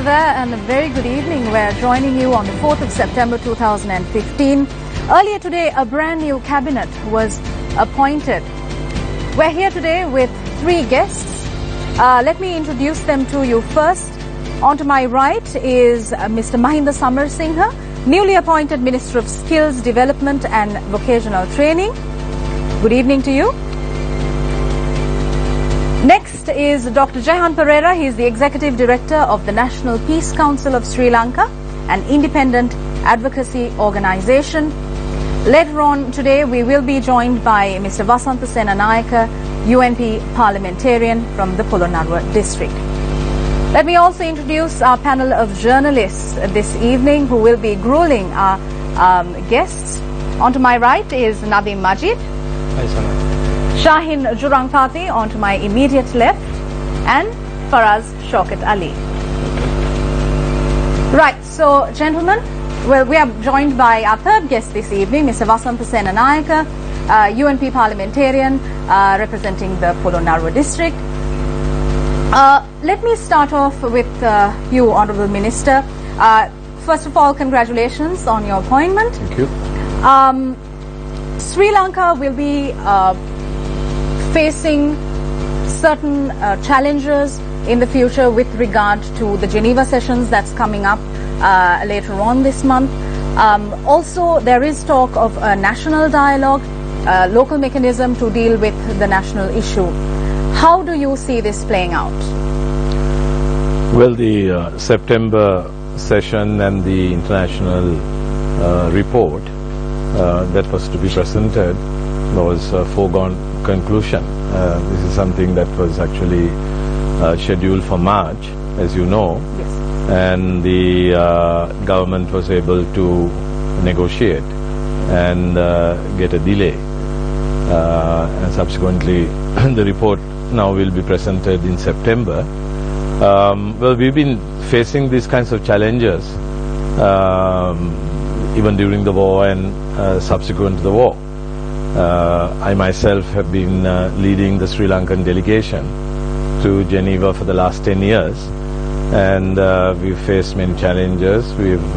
there, and a very good evening. We're joining you on the 4th of September 2015. Earlier today, a brand new cabinet was appointed. We're here today with three guests. Let me introduce them to you first. On to my right is Mr. Mahinda Samarsinghe, newly appointed Minister of Skills Development and Vocational Training. Good evening to you. Next is Dr. Jehan Pereira. He is the Executive Director of the National Peace Council of Sri Lanka, an independent advocacy organisation. Later on today, we will be joined by Mr. Vasantha Senanayake, UNP parliamentarian from the Polonnaruwa district. Let me also introduce our panel of journalists this evening who will be grueling our guests. On to my right is Nadim Majid. Hi, Sana. Shahin Jurangpati on to my immediate left, and Faraz Shaukat Ali. Right, so gentlemen, well, we are joined by our third guest this evening, Mr. Vasantha Senanayake, UNP parliamentarian representing the Polonnaruwa district. Let me start off with you, Honourable Minister. First of all, congratulations on your appointment. Thank you. Sri Lanka will be facing certain challenges in the future with regard to the Geneva sessions that's coming up later on this month. Also, there is talk of a national dialogue, local mechanism to deal with the national issue. How do you see this playing out? Well, the September session and the international report that was to be presented was a foregone conclusion. This is something that was actually scheduled for March, as you know. Yes. And the government was able to negotiate and get a delay. And subsequently, the report now will be presented in September. Well, we've been facing these kinds of challenges even during the war and subsequent to the war. I myself have been leading the Sri Lankan delegation to Geneva for the last 10 years, and we've faced many challenges. We've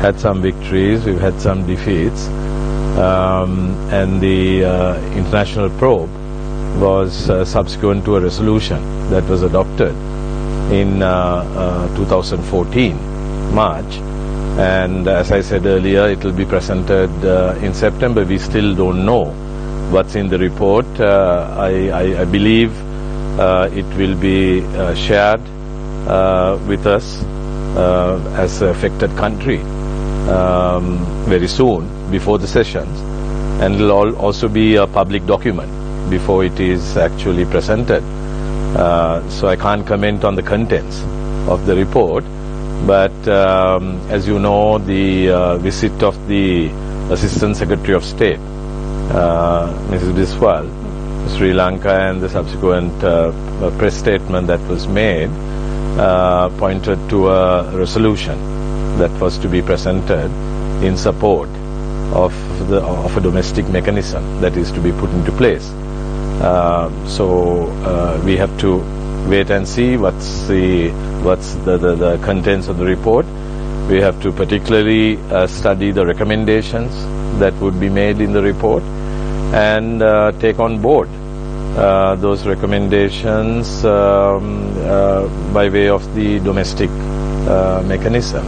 had some victories, we've had some defeats, and the international probe was subsequent to a resolution that was adopted in 2014, March. And as I said earlier, it will be presented in September. We still don't know what's in the report. I believe it will be shared with us as an affected country very soon, before the sessions. And it will also be a public document before it is actually presented. So I can't comment on the contents of the report. But as you know, the visit of the Assistant Secretary of State, Mrs. Biswal, to Sri Lanka, and the subsequent press statement that was made pointed to a resolution that was to be presented in support of a domestic mechanism that is to be put into place. So we have to wait and see what's the contents of the report. We have to particularly study the recommendations that would be made in the report and take on board those recommendations by way of the domestic mechanism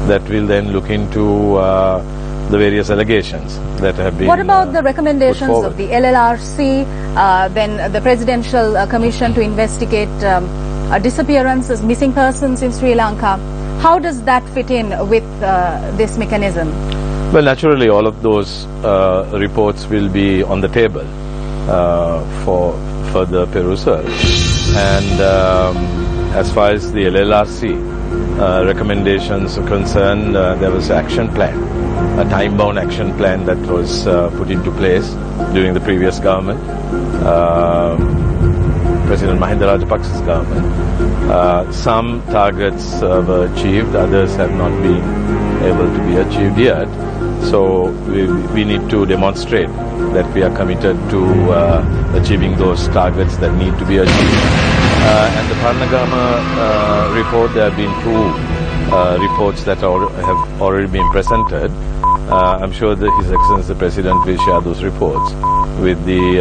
that will then look into the various allegations that have been. What about the recommendations of the LLRC, then the Presidential Commission to investigate disappearances, missing persons in Sri Lanka? How does that fit in with this mechanism? Well, naturally, all of those reports will be on the table for further perusal. And as far as the LLRC recommendations are concerned, there was an action plan, a time-bound action plan that was put into place during the previous government, President Mahinda Rajapaksa's government. Some targets were achieved, others have not been able to be achieved yet. So we need to demonstrate that we are committed to achieving those targets that need to be achieved. And the Parnagama report, there have been two reports that have already been presented. I'm sure that His Excellency the President will share those reports with the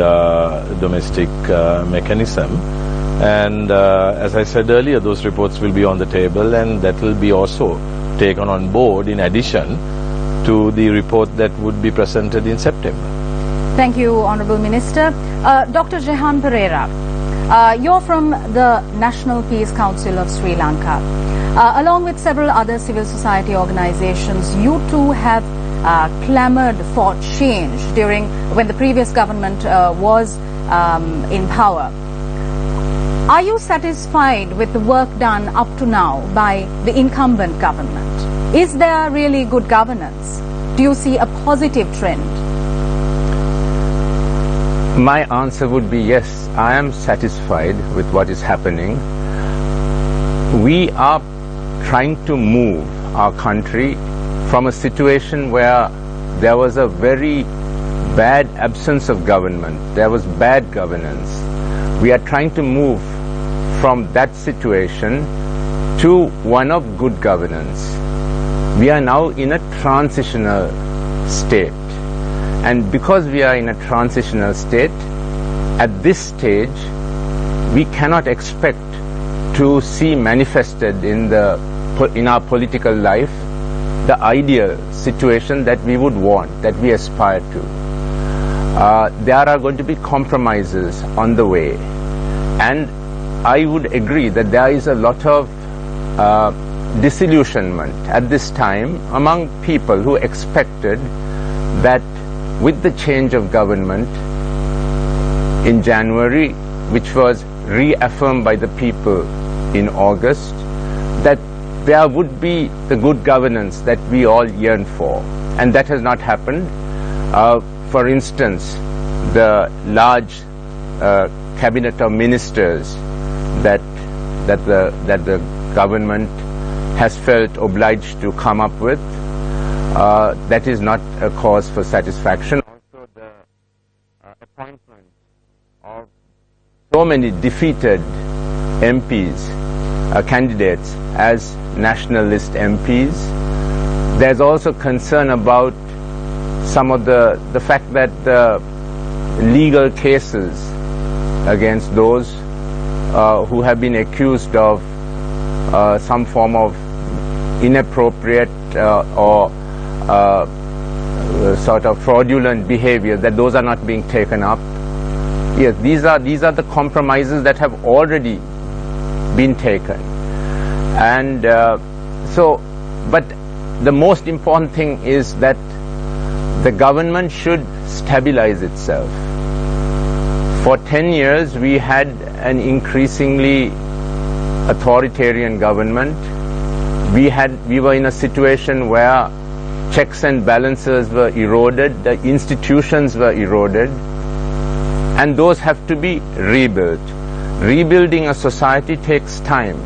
domestic mechanism. And as I said earlier, those reports will be on the table, and that will be also taken on board in addition to the report that would be presented in September. Thank you, Honourable Minister. Dr. Jehan Pereira, you're from the National Peace Council of Sri Lanka. Along with several other civil society organizations, you too have clamored for change during when the previous government was in power. Are you satisfied with the work done up to now by the incumbent government? Is there really good governance? Do you see a positive trend? My answer would be yes, I am satisfied with what is happening. We are trying to move our country from a situation where there was a very bad absence of government, there was bad governance. We are trying to move from that situation to one of good governance. We are now in a transitional state. And because we are in a transitional state, at this stage, we cannot expect to see manifested in our political life the ideal situation that we would want, that we aspire to. There are going to be compromises on the way. And I would agree that there is a lot of disillusionment at this time among people who expected that with the change of government in January, which was reaffirmed by the people in August, that there would be the good governance that we all yearn for. And that has not happened. For instance, the large cabinet of ministers that the government has felt obliged to come up with, that is not a cause for satisfaction. Also, the appointment of so many defeated MPs, candidates as national list MPs. There's also concern about some of the fact that the legal cases against those who have been accused of some form of inappropriate or sort of fraudulent behavior, that those are not being taken up. Yes, these are the compromises that have already been taken. And but the most important thing is that the government should stabilize itself. For 10 years, we had an increasingly authoritarian government. We were in a situation where checks and balances were eroded, the institutions were eroded, and those have to be rebuilt. Rebuilding a society takes time.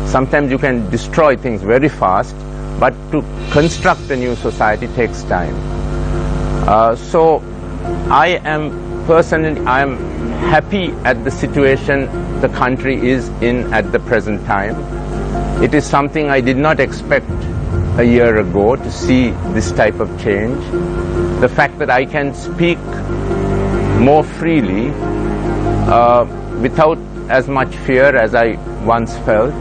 Sometimes you can destroy things very fast, but to construct a new society takes time. So I am happy at the situation the country is in at the present time. It is something I did not expect a year ago, to see this type of change. The fact that I can speak more freely without as much fear as I once felt.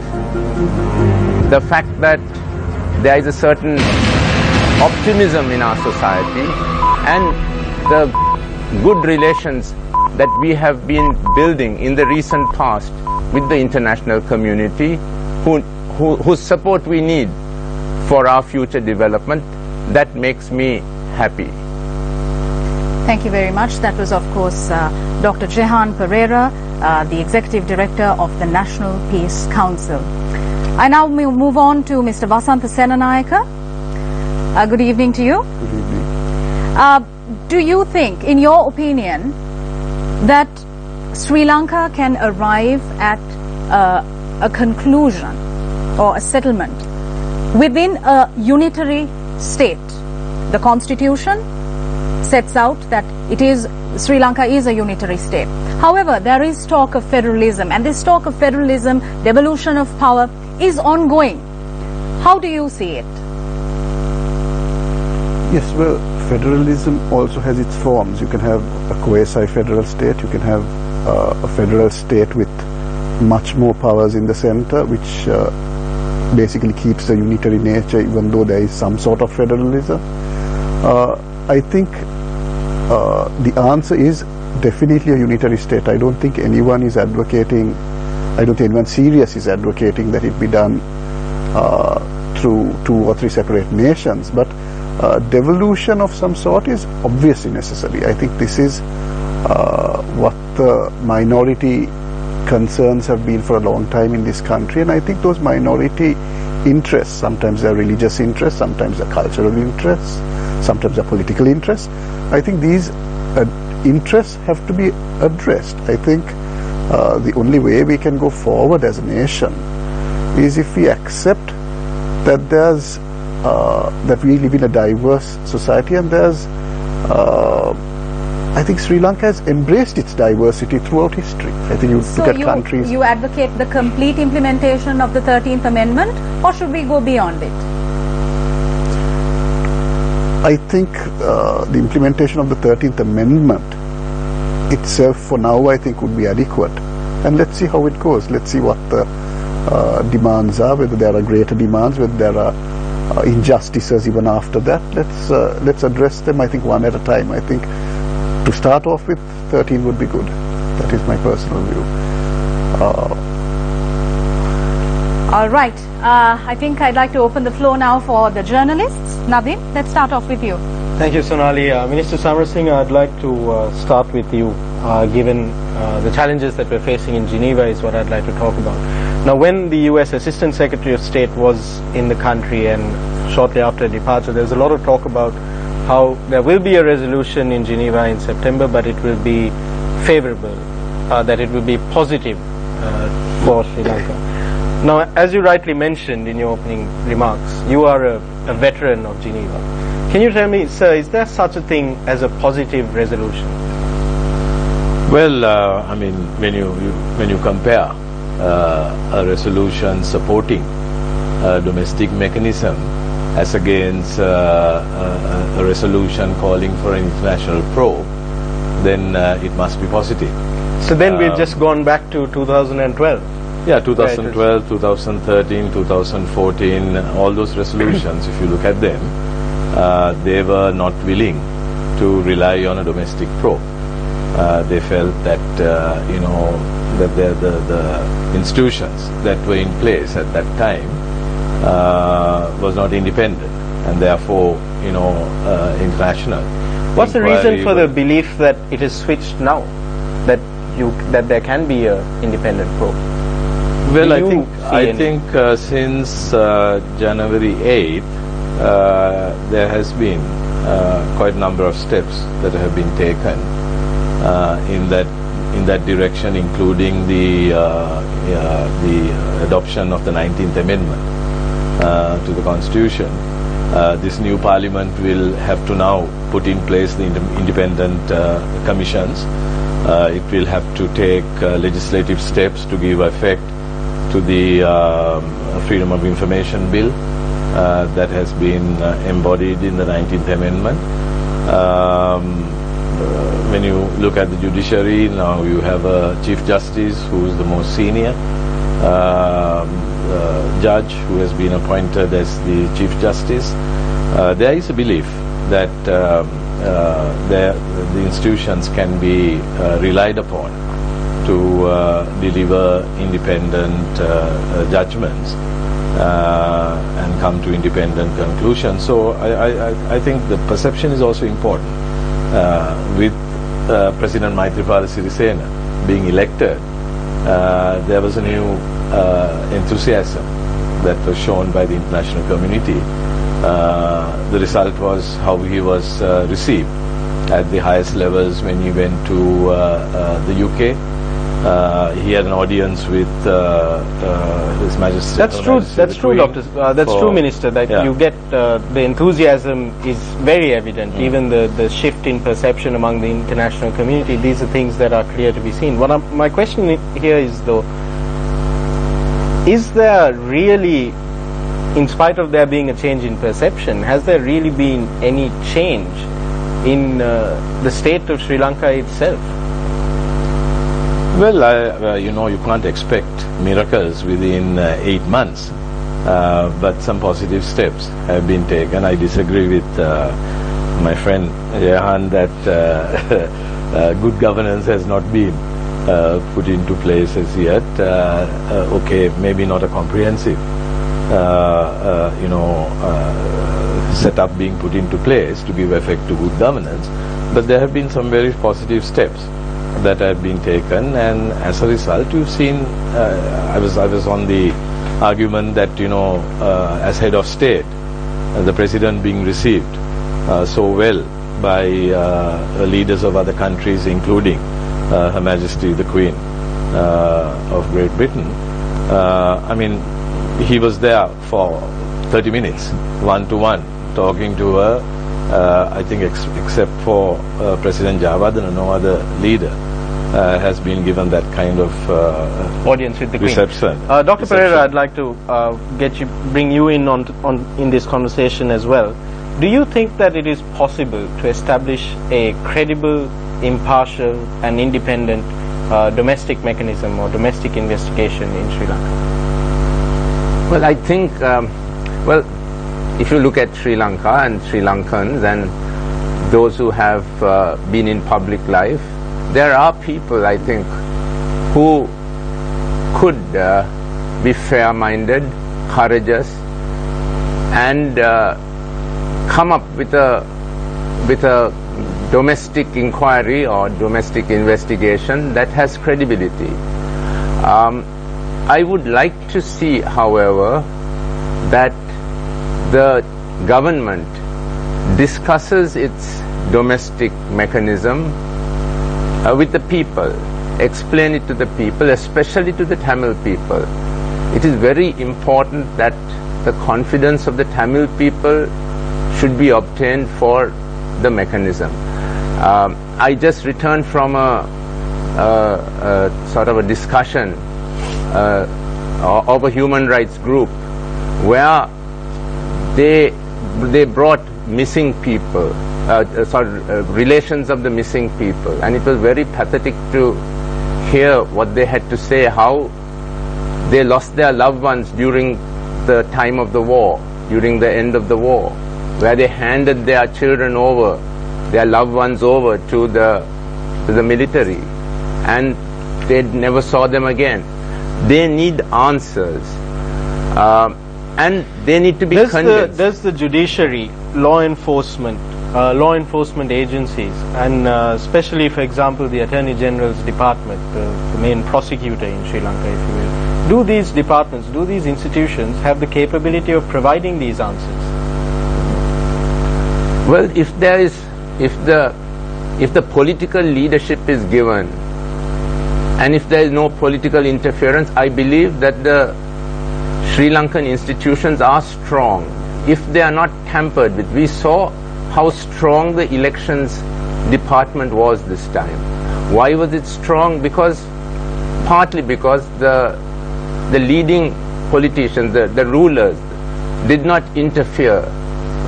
The fact that there is a certain optimism in our society, and the good relations that we have been building in the recent past with the international community, whose support we need for our future development, that makes me happy. Thank you very much. That was, of course, Dr. Jehan Pereira, the Executive Director of the National Peace Council. I now move on to Mr. Vasantha Senanayaka. Good evening to you. Good evening. Do you think, in your opinion, that Sri Lanka can arrive at a conclusion or a settlement within a unitary state? The Constitution sets out that Sri Lanka is a unitary state. However, there is talk of federalism, and this talk of federalism, devolution of power, is ongoing. How do you see it? Yes, well, federalism also has its forms. You can have a quasi-federal state, you can have a federal state with much more powers in the center, which basically keeps the unitary nature even though there is some sort of federalism. I think the answer is definitely a unitary state. I don't think anyone is advocating, I don't think anyone serious is advocating that it be done through 2 or 3 separate nations, but devolution of some sort is obviously necessary. I think this is what the minority concerns have been for a long time in this country, and I think those minority interests, sometimes they're religious interests, sometimes they're cultural interests, sometimes they're political interests. I think these interests have to be addressed. I think the only way we can go forward as a nation is if we accept that there's that we live in a diverse society, and there's I think Sri Lanka has embraced its diversity throughout history. I think you look at countries. You advocate the complete implementation of the 13th Amendment, or should we go beyond it? I think the implementation of the 13th Amendment itself for now I think would be adequate. And let's see how it goes. Let's see what the demands are, whether there are greater demands, whether there are injustices even after that. Let's address them, I think, one at a time. I think to start off with, 13 would be good. That is my personal view. All right. I think I'd like to open the floor now for the journalists. Naveen, let's start off with you. Thank you, Sonali. Minister Samarasinghe, I'd like to start with you. Given the challenges that we're facing in Geneva is what I'd like to talk about. Now, when the U.S. Assistant Secretary of State was in the country and shortly after departure, there's a lot of talk about how there will be a resolution in Geneva in September, but it will be favorable, that it will be positive for Sri Lanka. Now, as you rightly mentioned in your opening remarks, you are a veteran of Geneva. Can you tell me, sir, is there such a thing as a positive resolution? Well, I mean, when you compare a resolution supporting a domestic mechanism as against a resolution calling for an international probe, then it must be positive. So then we've just gone back to 2012. Yeah, 2012, 2013, 2014, all those resolutions, if you look at them, they were not willing to rely on a domestic probe. They felt that, that the institutions that were in place at that time was not independent, and therefore, international. What's the reason for the belief that it is switched now, that there can be an independent probe? Well, I think since January 8th, there has been quite a number of steps that have been taken in that direction, including the adoption of the 19th Amendment to the Constitution. This new Parliament will have to now put in place the independent commissions. It will have to take legislative steps to give effect to the Freedom of Information Bill that has been embodied in the 19th Amendment. When you look at the judiciary, now you have a Chief Justice who is the most senior judge who has been appointed as the Chief Justice. There is a belief that the institutions can be relied upon to deliver independent judgments and come to independent conclusions. So I think the perception is also important. With President Maithripala Sirisena being elected, there was a new enthusiasm that was shown by the international community. The result was how he was received at the highest levels when he went to the UK. He had an audience with His Majesty. That's true. That's true, Doctor. That's true, Minister. That you get the enthusiasm is very evident. Even the shift in perception among the international community. These are things that are clear to be seen. My question here is though: is there really, in spite of there being a change in perception, has there really been any change in the state of Sri Lanka itself? Well, you know, you can't expect miracles within 8 months, but some positive steps have been taken. I disagree with my friend Jehan that good governance has not been put into place as yet. Okay, maybe not a comprehensive setup being put into place to give effect to good governance, but there have been some very positive steps that have been taken, and as a result you've seen, I was on the argument that, you know, as head of state, the president being received so well by leaders of other countries, including Her Majesty the Queen of Great Britain. I mean, he was there for 30 minutes, one-to-one, talking to her. I think except for President Jayawardena, no other leader has been given that kind of audience with the reception. Queen. Dr. Pereira, I'd like to bring you in in this conversation as well. Do you think that it is possible to establish a credible, impartial and independent domestic mechanism or domestic investigation in Sri Lanka? Well, I think, if you look at Sri Lanka and Sri Lankans and those who have been in public life, there are people, I think, who could be fair-minded, courageous, and come up with a domestic inquiry or domestic investigation that has credibility. I would like to see, however, that the government discusses its domestic mechanism with the people, explain it to the people, especially to the Tamil people. It is very important that the confidence of the Tamil people should be obtained for the mechanism. I just returned from a sort of a discussion of a human rights group where they brought missing people, relations of the missing people, and it was very pathetic to hear what they had to say, how they lost their loved ones during the time of the war, during the end of the war, where they handed their children over, their loved ones over to the military, and they never saw them again. They need answers, and they need to be convinced. Does the judiciary, law enforcement agencies, and especially, for example, the Attorney General's department, the main prosecutor in Sri Lanka, if you will, do these departments, do these institutions have the capability of providing these answers? Well, if the political leadership is given, and if there is no political interference, I believe that the Sri Lankan institutions are strong. If they are not tampered with, we saw how strong the elections department was this time. Why was it strong? Partly because the leading politicians, the rulers, did not interfere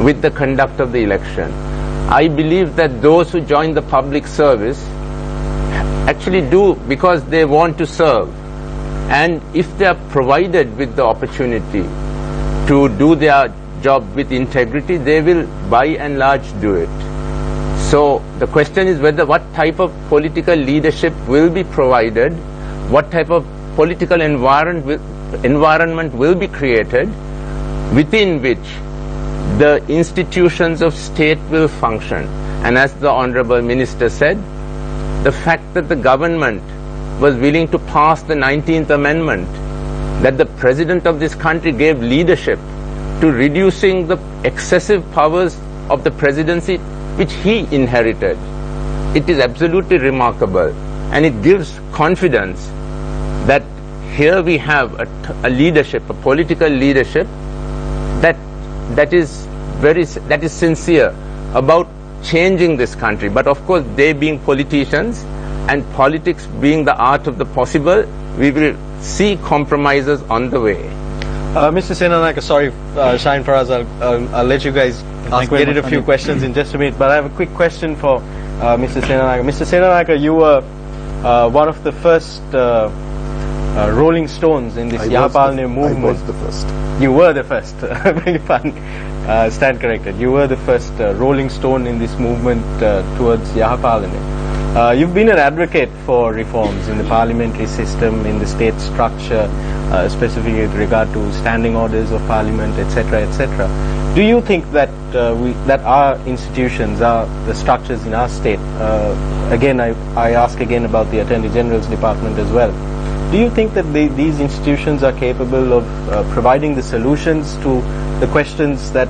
with the conduct of the election. I believe that those who join the public service actually do because they want to serve, and if they are provided with the opportunity to do their job with integrity, they will by and large do it. So the question is what type of political leadership will be provided, what type of political environment will be created within which the institutions of state will function. And as the Honorable Minister said, the fact that the government was willing to pass the 19th Amendment, that the President of this country gave leadership to reducing the excessive powers of the presidency which he inherited. It is absolutely remarkable. and it gives confidence that here we have a leadership, a political leadership that is sincere about changing this country. But of course, they being politicians and politics being the art of the possible, we will see compromises on the way. Mr. Senanayake, sorry, Shaheen Faraz, I'll let you guys get in a few questions in just a minute, but I have a quick question for Mr. Senanayake. Mr. Senanayake, you were one of the first Rolling Stones in this Yahapalane movement. I was the first. You were the first. Beg your pardon. Stand corrected. You were the first Rolling Stone in this movement towards Yahapalane. You've been an advocate for reforms in the parliamentary system, in the state structure, specifically with regard to standing orders of parliament, etc., etc. Do you think that that our institutions, the structures in our state, again, I ask again about the Attorney General's department as well, do you think that these institutions are capable of providing the solutions to the questions that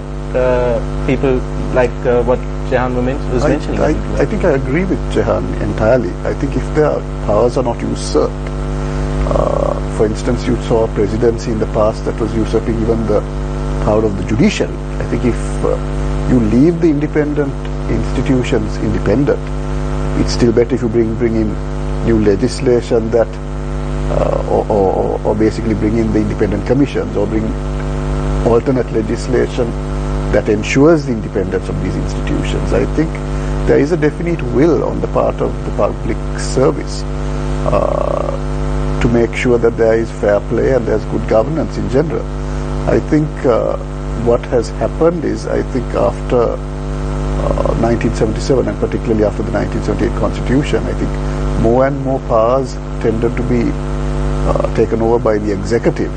people like what Jehan was mentioning? I think I agree with Jehan entirely. I think if their powers are not usurped, for instance, you saw a presidency in the past that was usurping even the power of the judiciary. I think if you leave the independent institutions independent, it's still better if you bring in new legislation that or basically bring in the independent commissions or bring alternate legislation that ensures the independence of these institutions. I think there is a definite will on the part of the public service to make sure that there is fair play and there's good governance in general. I think what has happened is, I think after 1977 and particularly after the 1978 Constitution, I think more and more powers tended to be taken over by the executive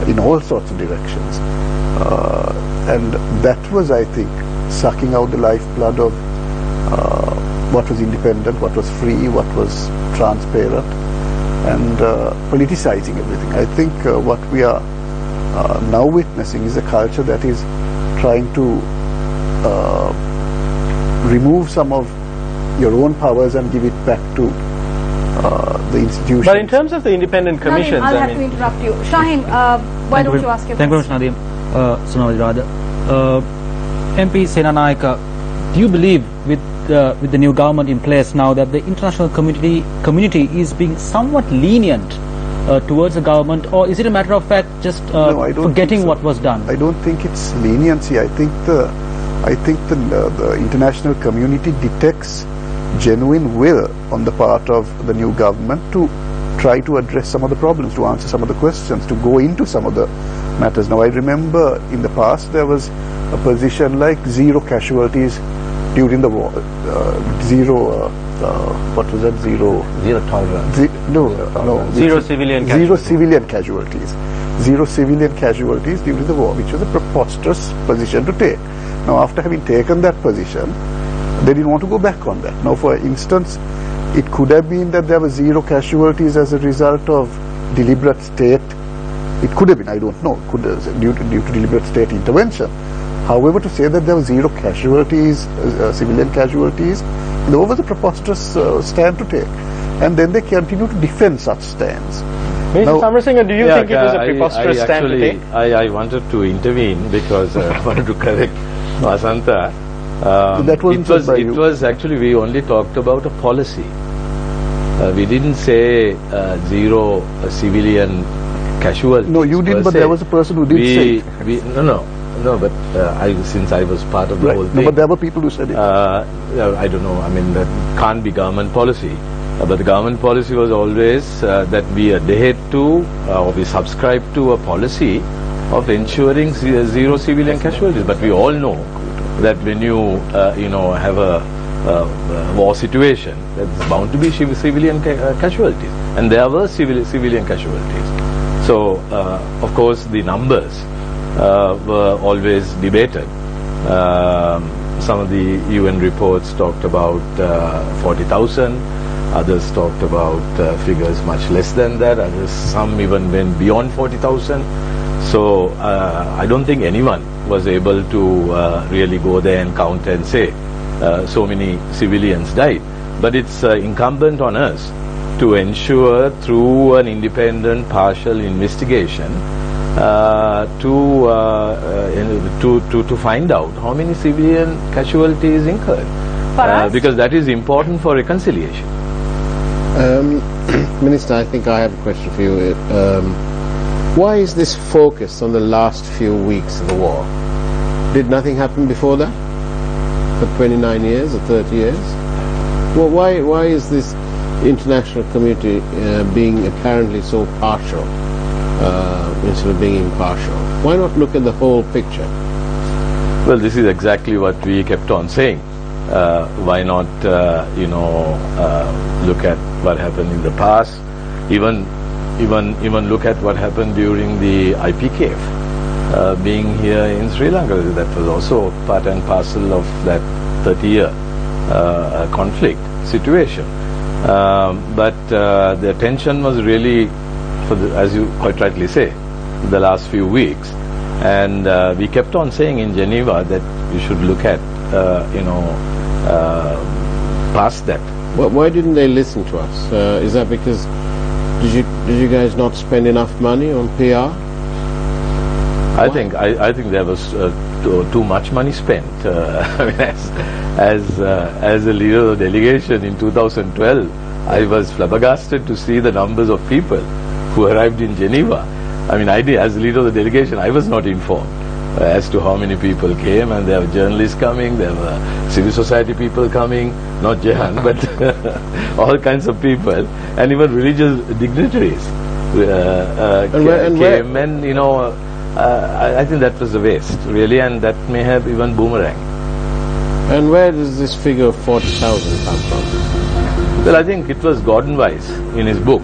in all sorts of directions. And that was, I think, sucking out the lifeblood of what was independent, what was free, what was transparent, and politicizing everything. I think what we are now witnessing is a culture that is trying to remove some of your own powers and give it back to the institutions. But in terms of the independent commissions, Nadeem, I'll have to interrupt you. Shaheen, why don't you ask your question? Thank you very much, Nadeem. MP Senanayake, do you believe with the new government in place now that the international community is being somewhat lenient towards the government, or is it a matter of fact just forgetting what was done? I don't think it's leniency. I think the international community detects genuine will on the part of the new government to try to address some of the problems, to answer some of the questions, to go into some of the matters. Now, I remember in the past there was a position like zero casualties during the war, what was that? Zero tolerance. Zero civilian casualties. Zero civilian casualties during the war, which was a preposterous position to take. Now, after having taken that position, they didn't want to go back on that. Now, for instance, it could have been that there were zero casualties as a result of deliberate state. It could have been, I don't know, due to deliberate state intervention. However, to say that there were zero casualties, civilian casualties, there was a preposterous stand to take. And then they continue to defend such stands. Mr. Samarasinha, do you think it was a preposterous stand to take? I wanted to intervene because I wanted to correct Vasanta. It was actually, we only talked about a policy. We didn't say zero civilian casualties. No, you didn't, but there was a person who did say it. No, but since I was part of the whole thing. No, but there were people who said it. I don't know, I mean, that can't be government policy. But the government policy was always that we adhere to, or we subscribe to a policy of ensuring zero civilian casualties. But we all know that when you, have a war situation, there's bound to be civilian casualties. And there were civilian casualties. So, of course, the numbers were always debated. Some of the UN reports talked about 40,000, others talked about figures much less than that, others, some even went beyond 40,000. So I don't think anyone was able to really go there and count and say so many civilians died. but it's incumbent on us to ensure through an independent partial investigation to find out how many civilian casualties incurred, because that is important for reconciliation. Minister, I think I have a question for you. Why is this focus on the last few weeks of the war? Did nothing happen before that? For 29 years or 30 years? Well, why is this international community being apparently so partial instead of being impartial? Why not look at the whole picture? Well, this is exactly what we kept on saying. Why not, look at what happened in the past, even look at what happened during the IPKF, being here in Sri Lanka. That was also part and parcel of that 30-year conflict situation. But the attention was really, as you quite rightly say, the last few weeks. And we kept on saying in Geneva that you should look at, past that. Well, why didn't they listen to us? Is that because did you guys not spend enough money on PR? I think there was too much money spent. As a leader of the delegation in 2012, I was flabbergasted to see the numbers of people who arrived in Geneva. I mean, as leader of the delegation, I was not informed as to how many people came, and there were journalists coming, there were civil society people coming, not Jehan, but all kinds of people, and even religious dignitaries came, and I think that was a waste, really, and that may have even boomerang. And where does this figure of 40,000 come from? Well, I think it was Gordon Weiss in his book.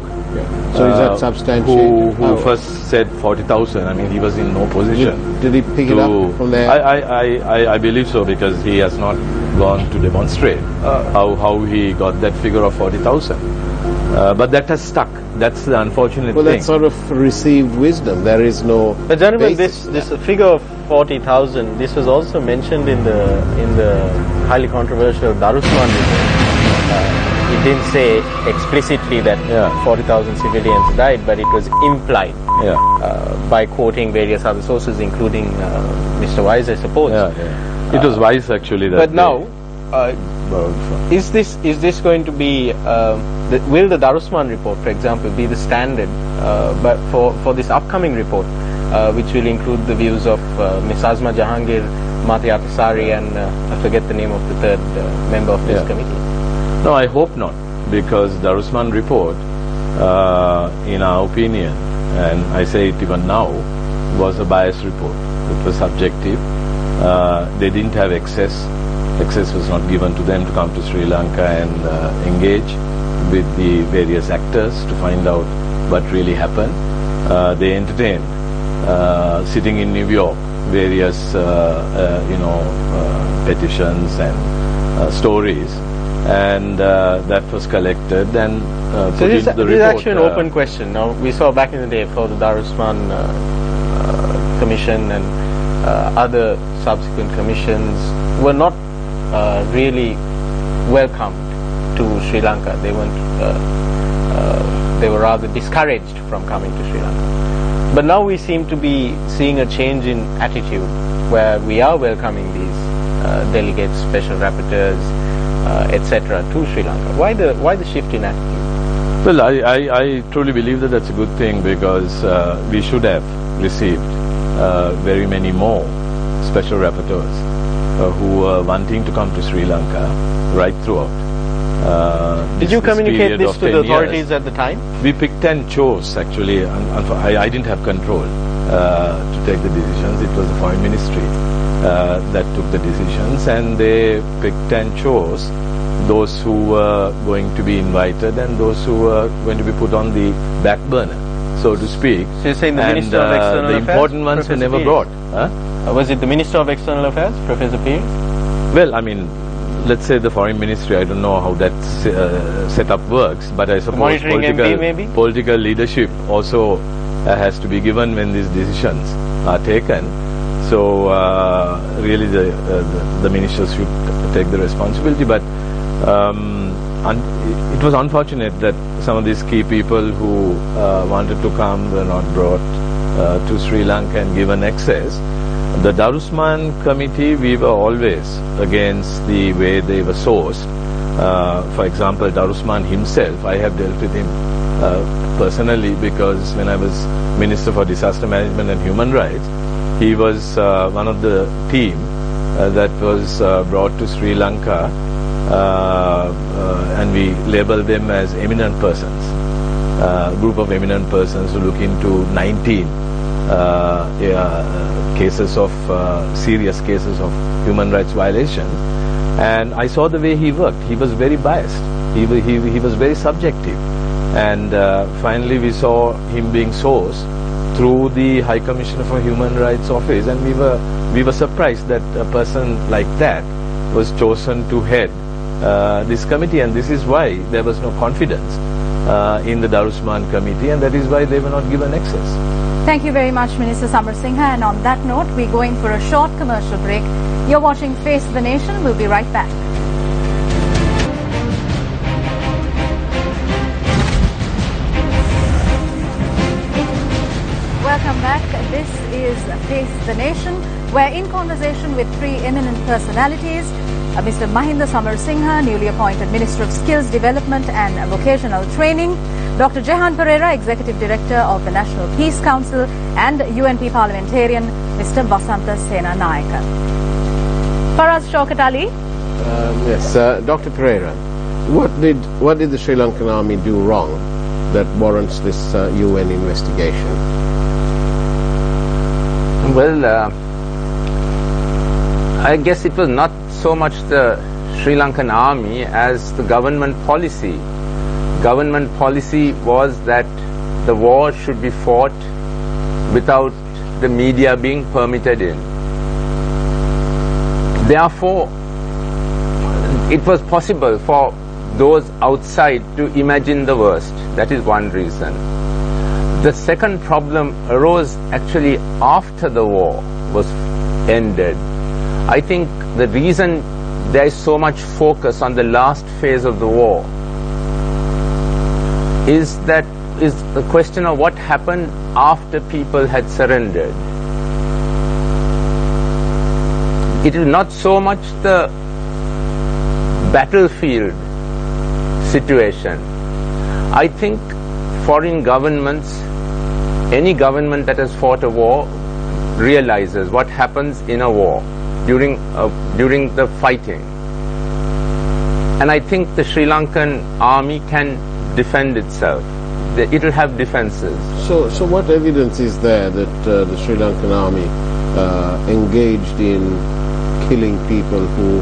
So is that substantiated? Who first said 40,000. I mean, he was in no position. Did he pick it up from there? I believe so, because he has not gone to demonstrate how he got that figure of 40,000. But that has stuck. That's the unfortunate thing. Well, that's sort of received wisdom. There is no. But gentlemen, this figure of 40,000. This was also mentioned in the highly controversial Darusman report. It didn't say explicitly that 40,000 civilians died, but it was implied by quoting various other sources, including Mr. Weiss, I suppose. It was Weiss actually. But now, is this going to be? Will the Darusman report, for example, be the standard? But for this upcoming report, which will include the views of Ms. Azma Jahangir, Mati Atasari, and I forget the name of the third member of this committee. No, I hope not, because the Darusman report, in our opinion, and I say it even now, was a biased report. It was subjective. They didn't have access. Access was not given to them to come to Sri Lanka and engage with the various actors to find out what really happened. They entertained, sitting in New York, various, petitions and stories. And that was collected and put into the report. This is actually an open question. Now, we saw back in the day for the Darusman Commission and other subsequent commissions were not really welcomed to Sri Lanka. They weren't. They were rather discouraged from coming to Sri Lanka. But now we seem to be seeing a change in attitude, where we are welcoming these delegates, special rapporteurs, etc. to Sri Lanka. Why the shift in attitude? Well, I truly believe that that's a good thing, because we should have received very many more special rapporteurs who are wanting to come to Sri Lanka right throughout. Did you communicate this to the authorities at the time? We picked and chose, actually. I didn't have control to take the decisions. It was the Foreign Ministry that took the decisions, and they picked and chose those who were going to be invited and those who were going to be put on the back burner, so to speak. So you're saying the Minister of External Affairs? The important ones were never brought. Was it the Minister of External Affairs, Professor Peers? Well, I mean, let's say the Foreign Ministry, I don't know how that setup works, but I suppose political leadership also has to be given when these decisions are taken. So really the ministers should take the responsibility, but it was unfortunate that some of these key people who wanted to come were not brought to Sri Lanka and given access. The Darusman committee, we were always against the way they were sourced. For example, Darusman himself, I have dealt with him personally, because when I was Minister for Disaster Management and Human Rights, he was one of the team that was brought to Sri Lanka, and we labeled them as eminent persons, group of eminent persons who look into 19 cases of serious cases of human rights violations. And I saw the way he worked. He was very biased. He was very subjective. And finally we saw him being sourced through the High Commissioner for Human Rights Office, and we were surprised that a person like that was chosen to head this committee, and this is why there was no confidence in the Darusman committee, and that is why they were not given access. Thank you very much, Minister Samarasinghe. And on that note, we're going for a short commercial break. You're watching Face the Nation. We'll be right back. Welcome back. This is Face the Nation. We're in conversation with three eminent personalities. Mr. Mahinda Samarasinghe, newly appointed Minister of Skills Development and Vocational Training. Dr. Jehan Pereira, Executive Director of the National Peace Council, and UNP parliamentarian Mr. Vasantha Senanayake. Faraz Shaukat Ali. Yes, Dr. Pereira, what did the Sri Lankan army do wrong that warrants this UN investigation? Well, I guess it was not so much the Sri Lankan army as the government policy. Government policy was that the war should be fought without the media being permitted in. Therefore, it was possible for those outside to imagine the worst. That is one reason. The second problem arose actually after the war was ended. I think the reason there is so much focus on the last phase of the war is the question of what happened after people had surrendered. It is not so much the battlefield situation. I think foreign governments, any government that has fought a war, realizes what happens in a war during the fighting. And I think the Sri Lankan army can defend itself. It will have defenses. So what evidence is there that the Sri Lankan army engaged in killing people who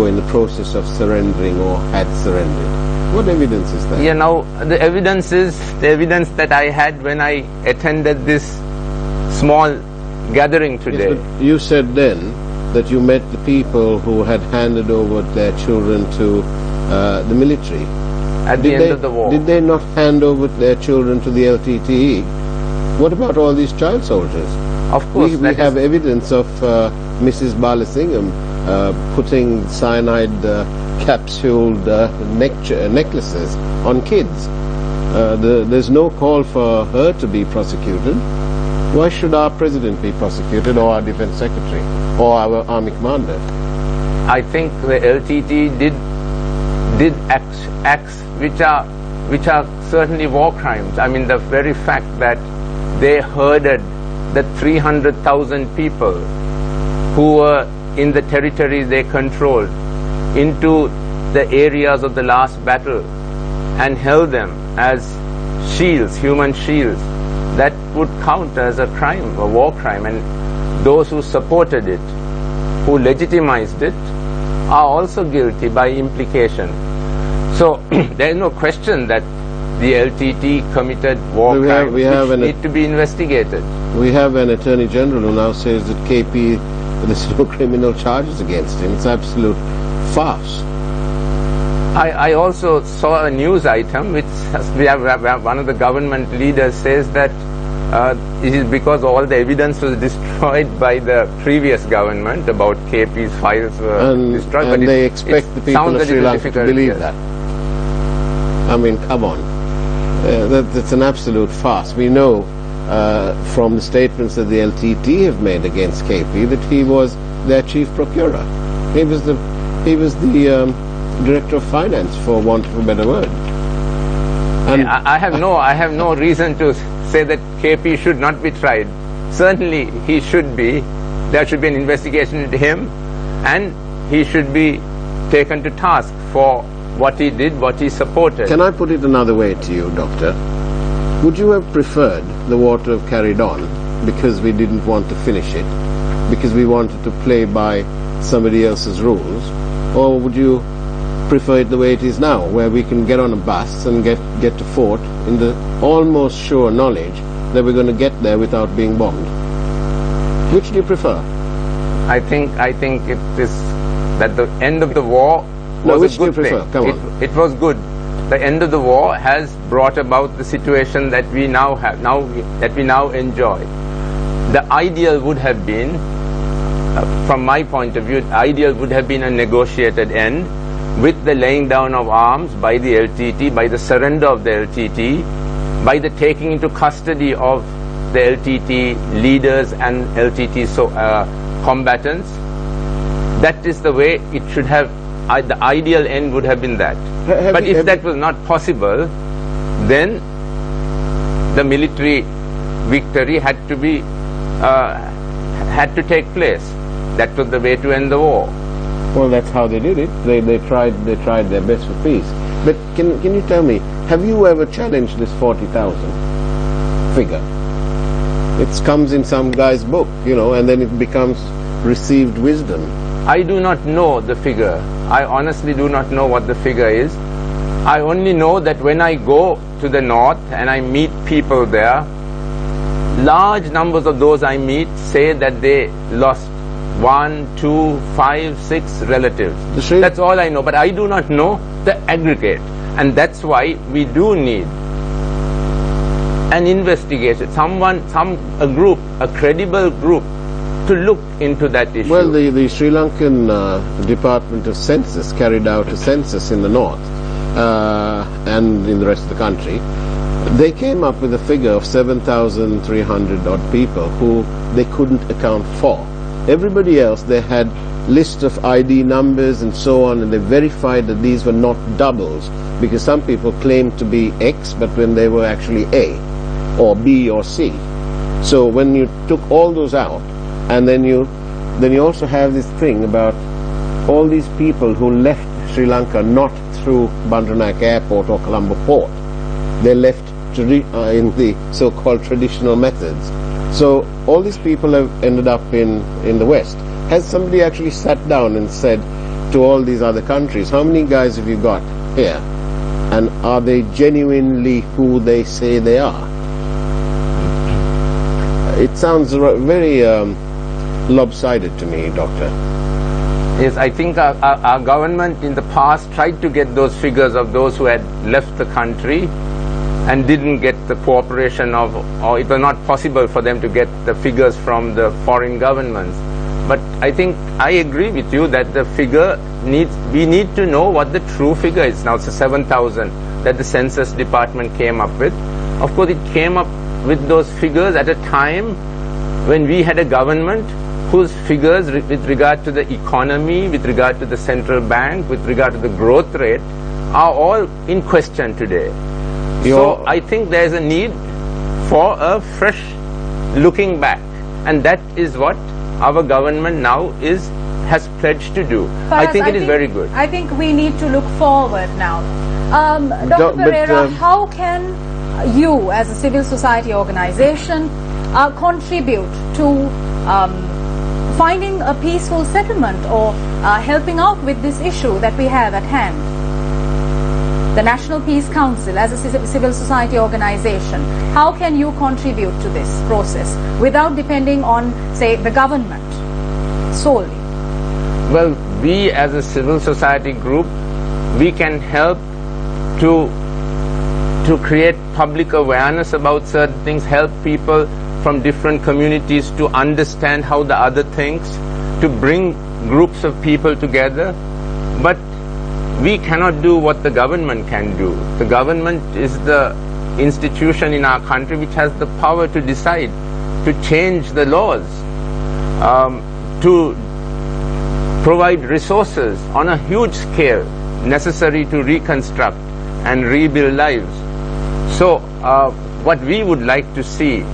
were in the process of surrendering or had surrendered? What evidence is there? Yeah, now the evidence is the evidence that I had when I attended this small gathering today. Yes, you said then that you met the people who had handed over their children to the military. At the end of the war. Did they not hand over their children to the LTTE? What about all these child soldiers? Of course. We have evidence of Mrs. Balasingham putting cyanide capsuled necklaces on kids. There's no call for her to be prosecuted. Why should our president be prosecuted, or our defense secretary, or our army commander? I think the LTT did acts which are certainly war crimes. I mean, the very fact that they herded the 300,000 people who were in the territories they controlled into the areas of the last battle and held them as shields, human shields, that would count as a crime, a war crime. And those who supported it, who legitimized it, are also guilty by implication. So there is no question that the LTT committed war crimes which need to be investigated. We have an Attorney General who now says that KP, there's no criminal charges against him. It's absolute farce. I also saw a news item which one of the government leaders says that it is because all the evidence was destroyed by the previous government about KP's files were destroyed. And they expect the people of Sri Lanka to believe that. I mean, come on. That's an absolute farce. We know from the statements that the LTT have made against KP that he was their chief procurer. He was the director of finance, for want of a better word. And I have no reason to say that KP should not be tried. Certainly he should be. There should be an investigation into him, and he should be taken to task for what he did, what he supported. Can I put it another way to you, Doctor? Would you have preferred the war to have carried on because we didn't want to finish it, because we wanted to play by somebody else's rules, or would you prefer it the way it is now, where we can get on a bus and get to Fort in the almost sure knowledge that we're going to get there without being bombed? Which do you prefer? I think it is that the end of the war was a good thing. Come on. It was good. The end of the war has brought about the situation that we now have, that we now enjoy. The ideal would have been, from my point of view, the ideal would have been a negotiated end with the laying down of arms by the LTT, by the surrender of the LTT, by the taking into custody of the LTT leaders and LTT combatants. That is the way it should have, the ideal end would have been that. But if that was not possible, then the military victory had to take place. That was the way to end the war. Well, that's how they did it. They tried their best for peace. But can you tell me, have you ever challenged this 40,000 figure? It comes in some guy's book, and then it becomes received wisdom. I do not know the figure. I honestly do not know what the figure is. I only know that when I go to the north and I meet people there, large numbers of those I meet say that they lost 1, 2, 5, 6 relatives. That's all I know, but I do not know the aggregate. And that's why we do need an investigator, a group, a credible group, to look into that issue. Well, the Sri Lankan Department of Census carried out a census in the north and in the rest of the country. They came up with a figure of 7,300 odd people who they couldn't account for. Everybody else, they had list of ID numbers and so on, and they verified that these were not doubles, because some people claimed to be X, but when they were actually A or B or C. So when you took all those out, and then you also have this thing about all these people who left Sri Lanka not through Bandaranaike Airport or Colombo Port. They left in the so-called traditional methods. So all these people have ended up in the West. Has somebody actually sat down and said to all these other countries, how many guys have you got here? And are they genuinely who they say they are? It sounds very lopsided to me, Doctor. Yes, I think our government in the past tried to get those figures of those who had left the country and didn't get the cooperation of, or it was not possible for them to get the figures from the foreign governments. But I think I agree with you that the figure we need to know what the true figure is. Now it's 7,000 that the Census Department came up with. Of course, it came up with those figures at a time when we had a government whose figures with regard to the economy, with regard to the central bank, with regard to the growth rate, are all in question today. So I think there is a need for a fresh looking back, and that is what our government now has pledged to do. I think it is very good. I think we need to look forward now. Dr. Pereira, how can you as a civil society organization contribute to finding a peaceful settlement or helping out with this issue that we have at hand? The National Peace Council as a civil society organization, how can you contribute to this process without depending on, say, the government solely? Well, we as a civil society group, we can help to create public awareness about certain things, help people from different communities to understand how the other thinks, to bring groups of people together. But we cannot do what the government can do. The government is the institution in our country which has the power to decide, to change the laws, to provide resources on a huge scale necessary to reconstruct and rebuild lives. So what we would like to see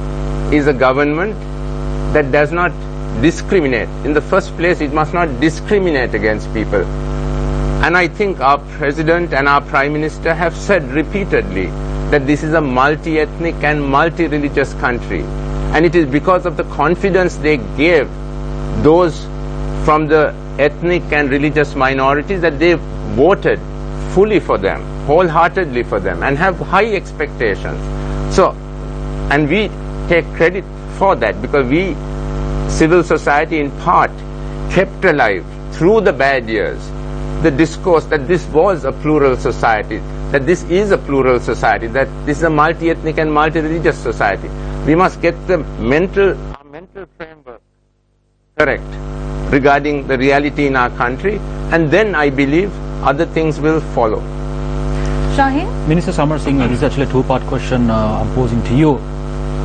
is a government that does not discriminate. In the first place, it must not discriminate against people. And I think our President and our Prime Minister have said repeatedly that this is a multi-ethnic and multi-religious country. And it is because of the confidence they gave those from the ethnic and religious minorities that they voted fully for them, wholeheartedly for them, and have high expectations. So, and we take credit for that because we, civil society in part, kept alive through the bad years the discourse that this was a plural society, that this is a plural society, that this is a multi-ethnic and multi-religious society. We must get the mental framework correct regarding the reality in our country, and then I believe other things will follow. Shaheen? Minister Samar Singh, this is actually a two-part question I'm posing to you.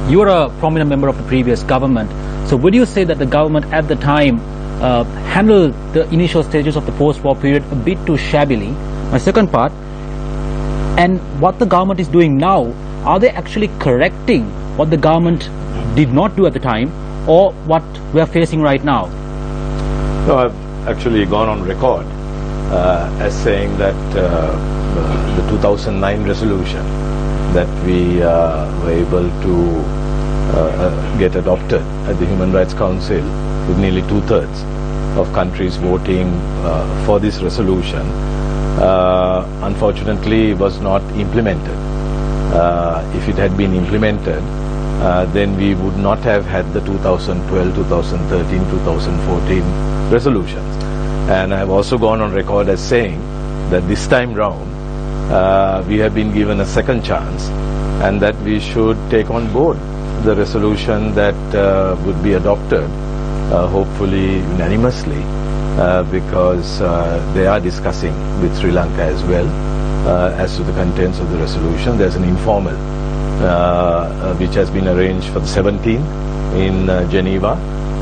You are a prominent member of the previous government. So would you say that the government at the time handled the initial stages of the post-war period a bit too shabbily? My second part, and what the government is doing now, are they actually correcting what the government did not do at the time, or what we are facing right now? No, I've actually gone on record as saying that the 2009 resolution that we were able to get adopted at the Human Rights Council with nearly 2/3 of countries voting for this resolution, unfortunately was not implemented. If it had been implemented, then we would not have had the 2012, 2013, 2014 resolutions. And I have also gone on record as saying that this time round we have been given a second chance, and that we should take on board the resolution that would be adopted, hopefully unanimously, because they are discussing with Sri Lanka as well as to the contents of the resolution. There's an informal which has been arranged for the 17th in Geneva,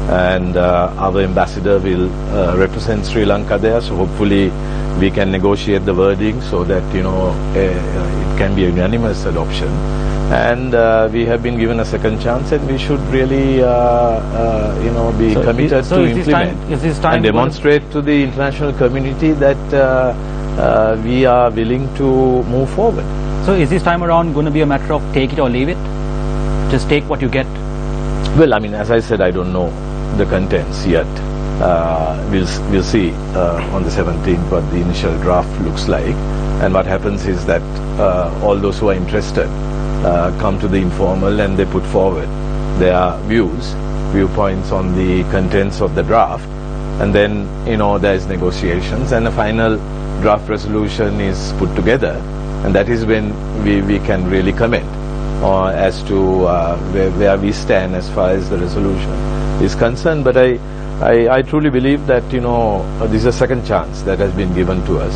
and our ambassador will represent Sri Lanka there, so hopefully we can negotiate the wording so that it can be a unanimous adoption. And we have been given a second chance, and we should really be committed to implement and demonstrate to the international community that we are willing to move forward. So is this time around going to be a matter of take it or leave it? Just take what you get? Well, I mean, as I said, I don't know the contents yet. We'll see on the 17th what the initial draft looks like. And what happens is that all those who are interested come to the informal and they put forward their viewpoints on the contents of the draft. And then, there's negotiations, and a final draft resolution is put together. And that is when we can really comment as to where we stand as far as the resolution is concerned. But I truly believe that this is a second chance that has been given to us,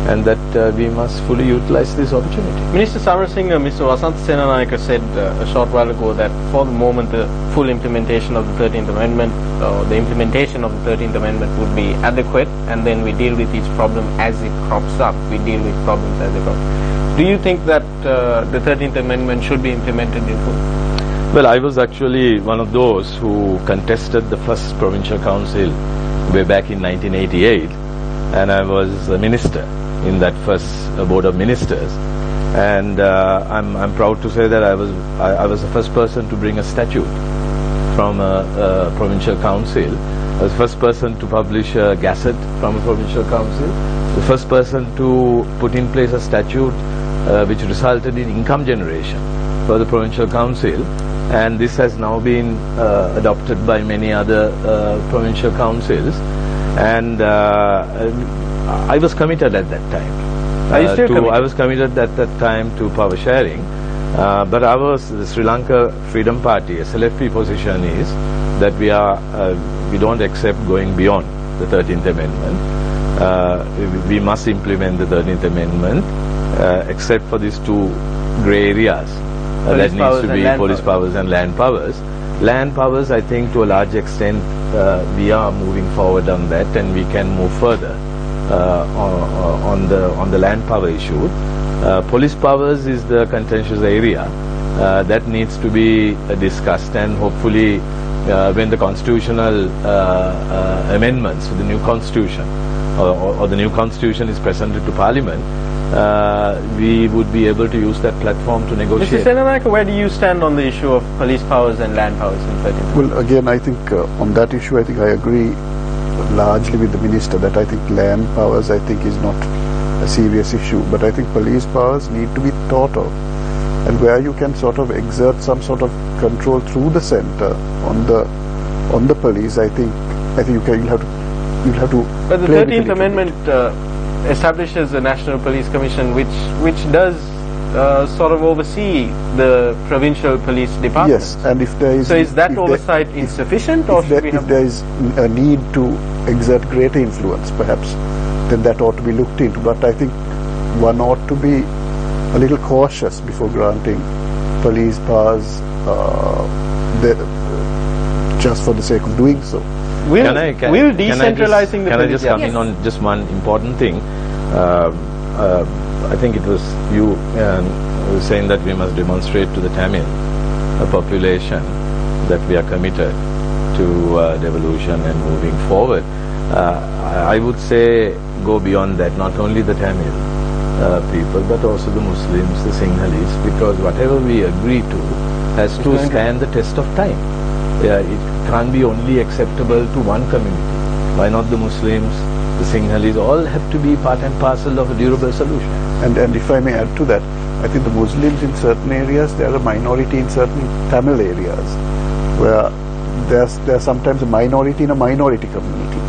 and that we must fully utilize this opportunity. Minister Samar Singh, Mr. Vasant Senanayake said a short while ago that for the moment the full implementation of the 13th Amendment, or the implementation of the 13th Amendment would be adequate, and then we deal with each problem as it crops up. We deal with problems as they crop up. Do you think that the 13th Amendment should be implemented in full? Well, I was actually one of those who contested the first provincial council way back in 1988, and I was a minister in that first board of ministers. And I'm proud to say that I was the first person to bring a statute from a provincial council. I was the first person to publish a gazette from a provincial council. The first person to put in place a statute which resulted in income generation for the provincial council, and this has now been adopted by many other provincial councils, and I was committed at that time. Are you still committed? I was committed at that time to power sharing, but the Sri Lanka Freedom Party, SLFP, position is that we don't accept going beyond the 13th Amendment. we must implement the 13th Amendment, except for these two grey areas. That needs to be police powers and land powers. Land powers, I think, to a large extent, we are moving forward on that, and we can move further on the land power issue. Police powers is the contentious area that needs to be discussed, and hopefully when the constitutional amendments to the new constitution or the new constitution is presented to Parliament, we would be able to use that platform to negotiate. Mr. Senanayake, where do you stand on the issue of police powers and land powers in 13th? Well, again, I think on that issue, I think I agree largely with the Minister that I think land powers, I think, is not a serious issue, but I think police powers need to be thought of, and where you can sort of exert some sort of control through the centre on the police, I think you'll have to. But the 13th Amendment establishes the National Police Commission, which does sort of oversee the provincial police departments. Yes, and if there is... So is that oversight insufficient, or should we have... If there is a need to exert greater influence, perhaps, then that ought to be looked into. But I think one ought to be a little cautious before granting police powers just for the sake of doing so. Will decentralizing the police... Can I just come in on just one important thing? I think it was you saying that we must demonstrate to the Tamil population that we are committed to devolution and moving forward. I would say go beyond that, not only the Tamil people, but also the Muslims, the Sinhalese, because whatever we agree to has to stand the test of time. It can't be only acceptable to one community. Why not the Muslims, the Sinhalese, all have to be part and parcel of a durable solution. And if I may add to that, I think the Muslims in certain areas, they are a minority in certain Tamil areas, where there's sometimes a minority in a minority community.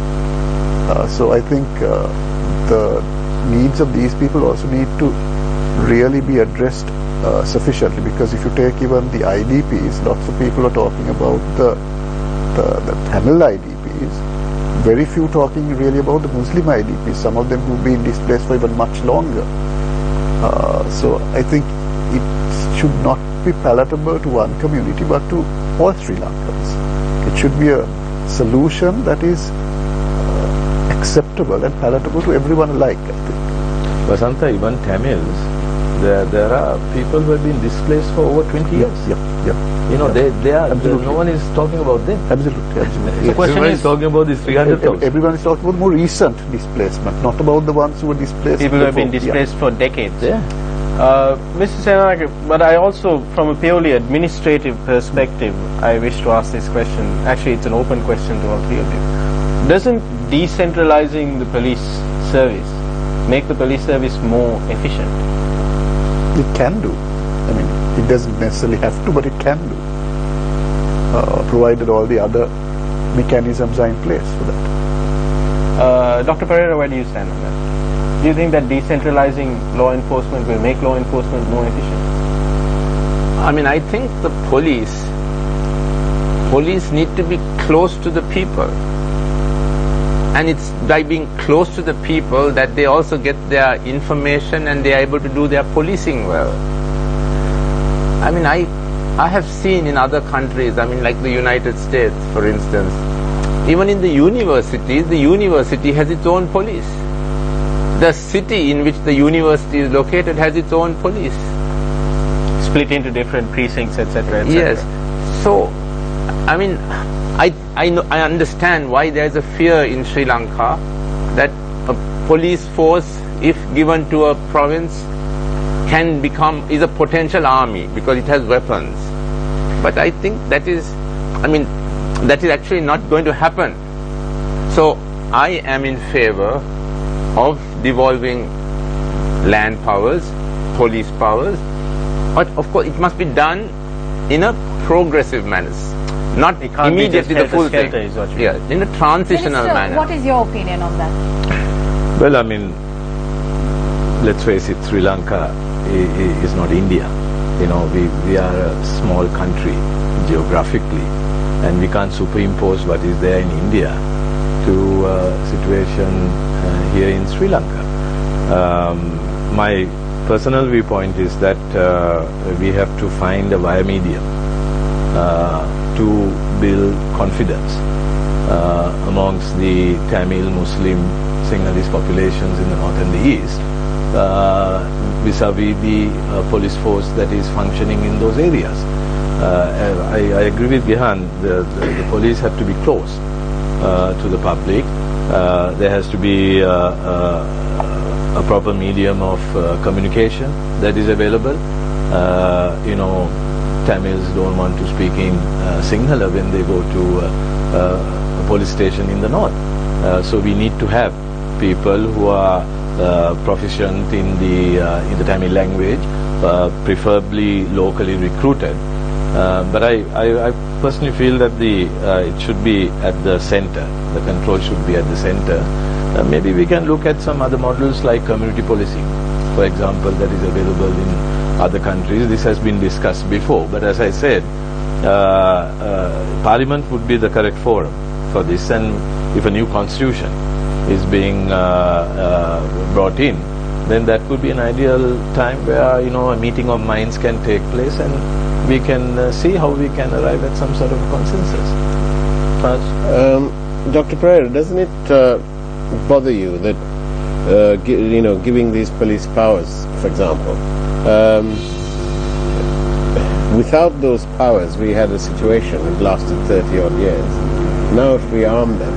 So I think the needs of these people also need to really be addressed sufficiently, because if you take even the IDPs, lots of people are talking about the Tamil IDPs, very few talking really about the Muslim IDPs, some of them who've been displaced for even much longer. So I think it should not be palatable to one community but to all Sri Lankans. It should be a solution that is acceptable and palatable to everyone alike, I think. Vasanta, even Tamils, there are people who have been displaced for over 20 years. Yeah. You know, they are, no one is talking about them. Absolutely. The question is talking about this 300,000. Everyone is talking about more recent displacement, not about the ones who were displaced. People who have been displaced for decades. Yeah. Mr. Senanayake, but I also, from a purely administrative perspective, I wish to ask this question. Actually, it's an open question to all three of you. Doesn't decentralizing the police service make the police service more efficient? It can do. I mean, it doesn't necessarily have to, but it can do, provided all the other mechanisms are in place for that. Dr. Pereira, where do you stand on that? Do you think that decentralizing law enforcement will make law enforcement more efficient? I mean, I think the police need to be close to the people. And it's by being close to the people that they also get their information and they are able to do their policing well. I mean, I have seen in other countries, I mean, like the United States, for instance, even in the universities, the university has its own police. The city in which the university is located has its own police. Split into different precincts, etc., etc. Yes. So, I mean, I understand why there is a fear in Sri Lanka that a police force, if given to a province, is a potential army because it has weapons. But I think that is actually not going to happen. So I am in favor of devolving land powers, police powers, but of course it must be done in a progressive manner. Not immediately the full thing. Yeah, in a transitional manner. What is your opinion on that? Well, I mean, let's face it, Sri Lanka is not India. You know, we are a small country geographically, and we can't superimpose what is there in India to a situation here in Sri Lanka. My personal viewpoint is that we have to find a via medium to build confidence amongst the Tamil, Muslim, Sinhalese populations in the north and the east vis-a-vis the police force that is functioning in those areas. I agree with Gihan, the police have to be close to the public. There has to be a proper medium of communication that is available. You know, Tamils don't want to speak in Sinhala when they go to a police station in the north. So we need to have people who are proficient in the Tamil language, preferably locally recruited. But I personally feel that it should be at the center. The control should be at the center. Maybe we can look at some other models like community policing, for example, that is available in other countries. This has been discussed before, but as I said, Parliament would be the correct forum for this, and if a new constitution is being brought in, then that could be an ideal time where, you know, a meeting of minds can take place and we can see how we can arrive at some sort of consensus. Dr. Pereira, doesn't it bother you that giving these police powers, for example, without those powers we had a situation that lasted 30 odd years. Now if we arm them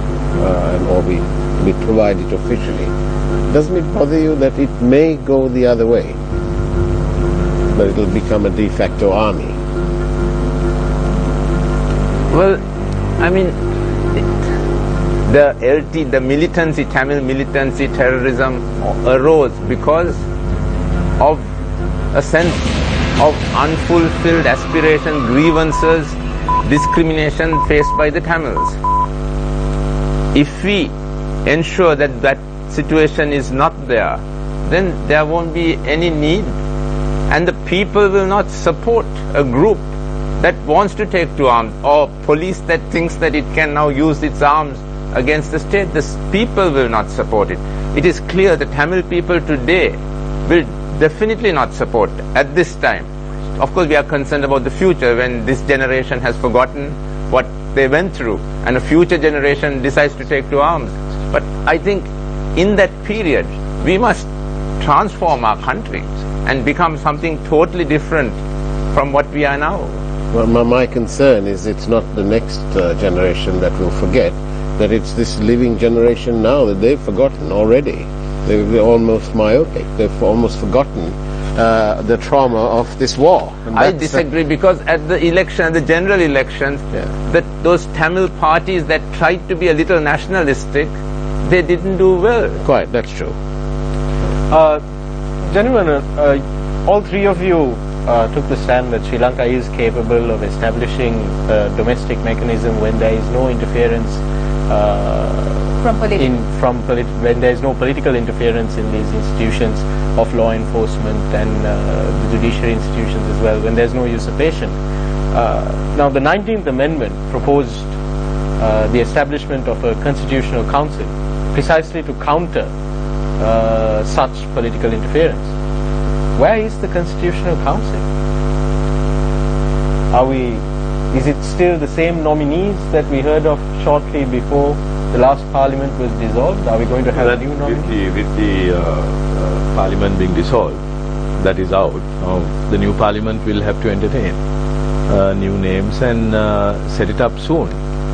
or we provide it officially, doesn't it bother you that it may go the other way, that it will become a de facto army? Well, I mean, the militancy, Tamil militancy, terrorism arose because of a sense of unfulfilled aspiration, grievances, discrimination faced by the Tamils. If we ensure that that situation is not there, then there won't be any need, and the people will not support a group that wants to take to arms, or police that thinks that it can now use its arms against the state. The people will not support it. It is clear that Tamil people today will definitely not support at this time. Of course, we are concerned about the future when this generation has forgotten what they went through and a future generation decides to take to arms. But I think in that period, we must transform our country and become something totally different from what we are now. Well, my concern is it's not the next generation that will forget, that it's this living generation now that they've forgotten already. They're almost myopic. They've almost forgotten the trauma of this war. And I disagree, because at the election, the general elections, that those Tamil parties that tried to be a little nationalistic, they didn't do well. Quite, that's true. Gentlemen, all three of you took the stand that Sri Lanka is capable of establishing a domestic mechanism when there is no interference when there is no political interference in these institutions of law enforcement and the judiciary institutions as well, when there is no usurpation. Now, the 19th Amendment proposed the establishment of a constitutional council precisely to counter such political interference. Where is the Constitutional Council? Is it still the same nominees that we heard of shortly before the last Parliament was dissolved? Are we going to have a new nominee? With the Parliament being dissolved, that is out. The new Parliament will have to entertain new names and set it up soon.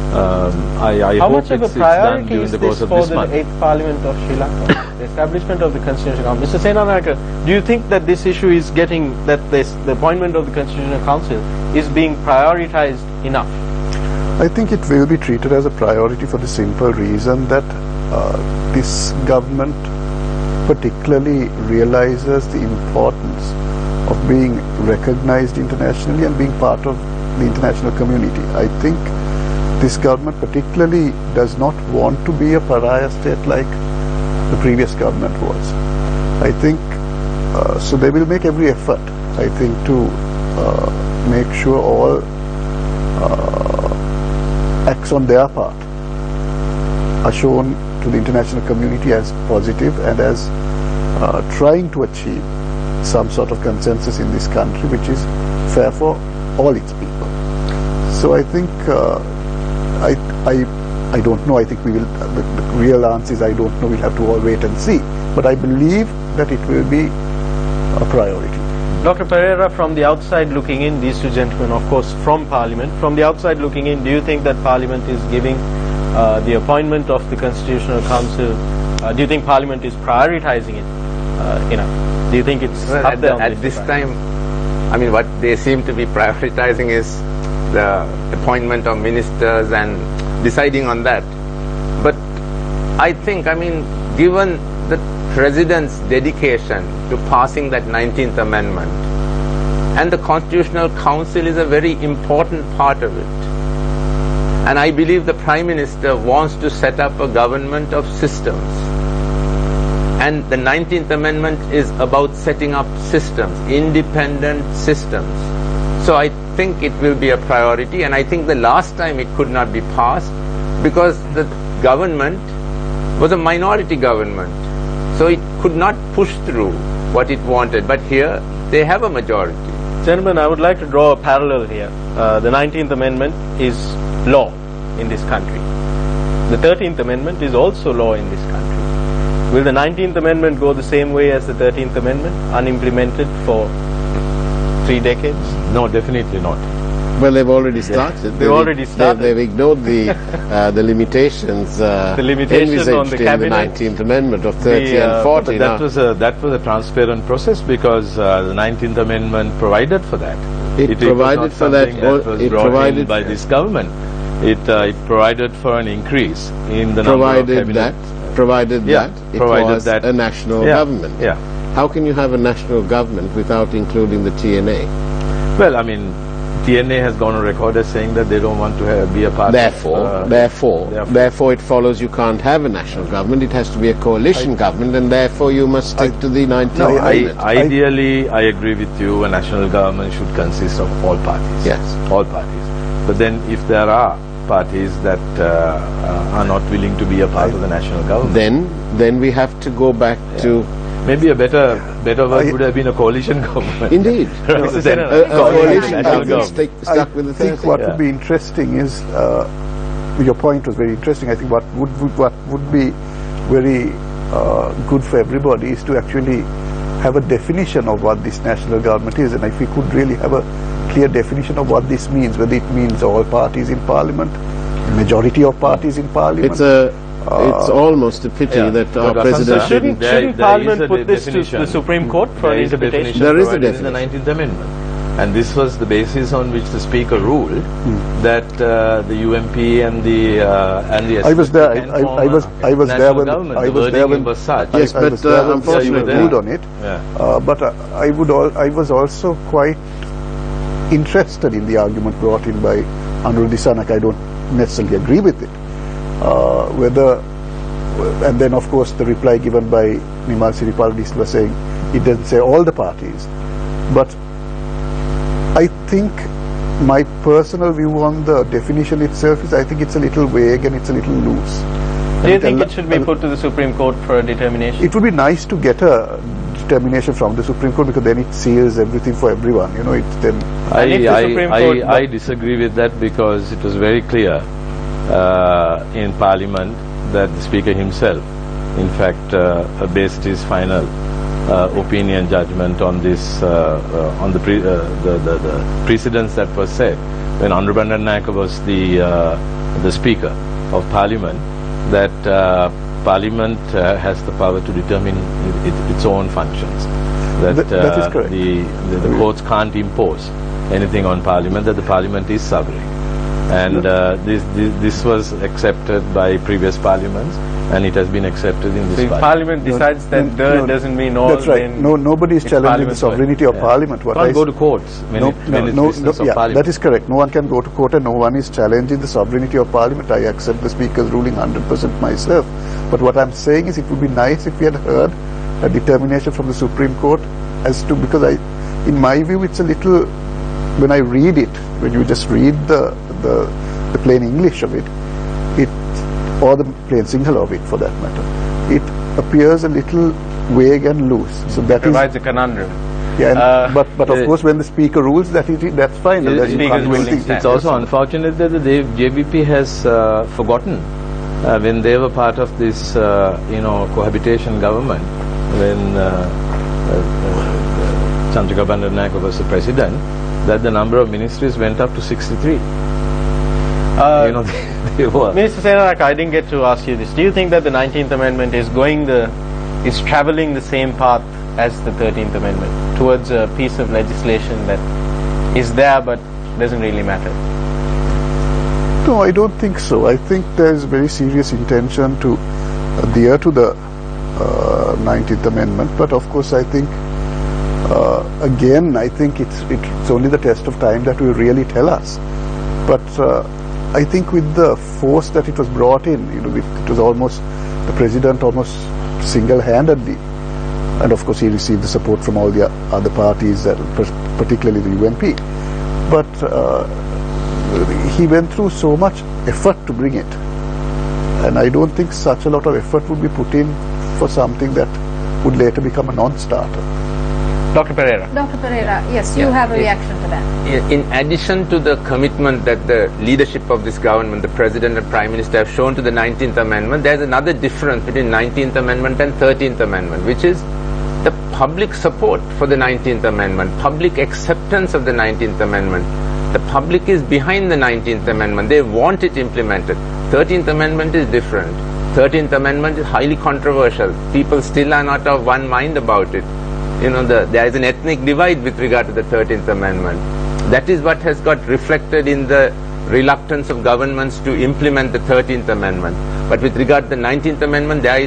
I How hope much of a it's done priority during is the course this of for this the month. 8th Parliament of Sri Lanka? The establishment of the Constitutional Council. Mr. Senanayake, do you think that this issue is getting, that the appointment of the Constitutional Council is being prioritized enough? I think it will be treated as a priority for the simple reason that this government particularly realizes the importance of being recognized internationally and being part of the international community. I think this government particularly does not want to be a pariah state like the previous government was. I think so they will make every effort, I think, to make sure all acts on their part are shown to the international community as positive and as trying to achieve some sort of consensus in this country which is fair for all its people. So I think I don't know. I think we will. The real answer is I don't know. We'll have to all wait and see. But I believe that it will be a priority. Dr. Pereira, from the outside looking in, these two gentlemen, of course, from Parliament, from the outside looking in, do you think that Parliament is giving the appointment of the Constitutional Council, do you think Parliament is prioritizing it enough? Do you think it's up there at this time? I mean, what they seem to be prioritizing is the appointment of ministers and deciding on that. But I think, I mean, given the President's dedication to passing that 19th Amendment, and the Constitutional Council is a very important part of it, and I believe the Prime Minister wants to set up a government of systems, and the 19th Amendment is about setting up systems, independent systems. So I think it will be a priority, and I think the last time it could not be passed because the government was a minority government. So it could not push through what it wanted, but here they have a majority. Gentlemen, I would like to draw a parallel here. The 19th Amendment is law in this country. The 13th Amendment is also law in this country. Will the 19th Amendment go the same way as the 13th Amendment, unimplemented for 3 decades? No, definitely not. Well, they've already started. They've already started. They've ignored the limitations envisaged on the in the 19th Amendment of 30 and 40. But that was a transparent process because the 19th Amendment provided for that. It provided for that. It provided by this government. It provided for an increase in the number of cabinet. Provided that it was a national government. Yeah. How can you have a national government without including the TNA? Well, I mean, TNA has gone on record as saying that they don't want to be a part of... Therefore, it follows you can't have a national government. It has to be a coalition government, and therefore you must stick to the 19th Amendment. Ideally, I agree with you. A national government should consist of all parties. Yes. All parties. But then if there are parties that are not willing to be a part of the national government... Then we have to go back to... Maybe a better word would have been a coalition government. Indeed. A coalition government stuck with the 13th. I think what would be interesting is, your point was very interesting. I think what would be very good for everybody is to actually have a definition of what this national government is, and if we could really have a clear definition of what this means, whether it means all parties in Parliament, majority of parties in Parliament. It's almost a pity that our President... Shouldn't Parliament put this to the Supreme Court for an interpretation? There is a definition. In the 19th Amendment. And this was the basis on which the Speaker ruled that the UMP and the I was there. I was there when the was such. Yes, but unfortunately ruled on it. Yeah. But I was also quite interested in the argument brought in by Anuruddha Disanak. I don't necessarily agree with it. And then of course the reply given by Nimal Siripaladis was saying it doesn't say all the parties, but I think my personal view on the definition itself is I think it's a little vague and it's a little loose. Do you think it should be put to the Supreme Court for a determination? It would be nice to get a determination from the Supreme Court because then it seals everything for everyone. You know, it's then. I disagree with that because it was very clear in Parliament that the Speaker himself, in fact, based his final opinion judgment on this, on the precedents that was set when Honorable Naka was the Speaker of Parliament, that Parliament has the power to determine its own functions. That is correct. The courts can't impose anything on Parliament, that the Parliament is sovereign. And this was accepted by previous parliaments, and it has been accepted in this Parliament decides that doesn't mean all. That's right. Nobody is challenging the sovereignty of Parliament. What can't go to courts. That is correct. No one can go to court, and no one is challenging the sovereignty of Parliament. I accept the Speaker's ruling 100% myself. But what I'm saying is, it would be nice if we had heard a determination from the Supreme Court as to, because in my view, it's a little, when I read it, when you just read the plain English of it, or the plain Sinhala of it for that matter, it appears a little vague and loose. So that provides a conundrum. Yeah, but of course, when the speaker rules, that's fine. It's also unfortunate that the JVP has forgotten when they were part of this, cohabitation government, when Chandrika Bandaranaike was the president, that the number of ministries went up to 63. They were. Minister Senanayake, I didn't get to ask you this. Do you think that the 19th Amendment is travelling the same path as the 13th Amendment towards a piece of legislation that is there but doesn't really matter? No, I don't think so. I think there is very serious intention to adhere to the 19th Amendment, but of course I think again I think it's only the test of time that will really tell us. But I think with the force that it was brought in, it was almost the president almost single-handedly, and of course he received the support from all the other parties, particularly the UNP. But he went through so much effort to bring it, and I don't think such a lot of effort would be put in for something that would later become a non-starter. Dr. Pereira. Dr. Pereira, yes, you have a reaction to that. In addition to the commitment that the leadership of this government, the President and Prime Minister have shown to the 19th Amendment, there's another difference between 19th Amendment and 13th Amendment, which is the public support for the 19th Amendment, public acceptance of the 19th Amendment. The public is behind the 19th Amendment. They want it implemented. 13th Amendment is different. 13th Amendment is highly controversial. People still are not of one mind about it. There is an ethnic divide with regard to the 13th Amendment. That is what has got reflected in the reluctance of governments to implement the 13th Amendment. But with regard to the 19th Amendment, there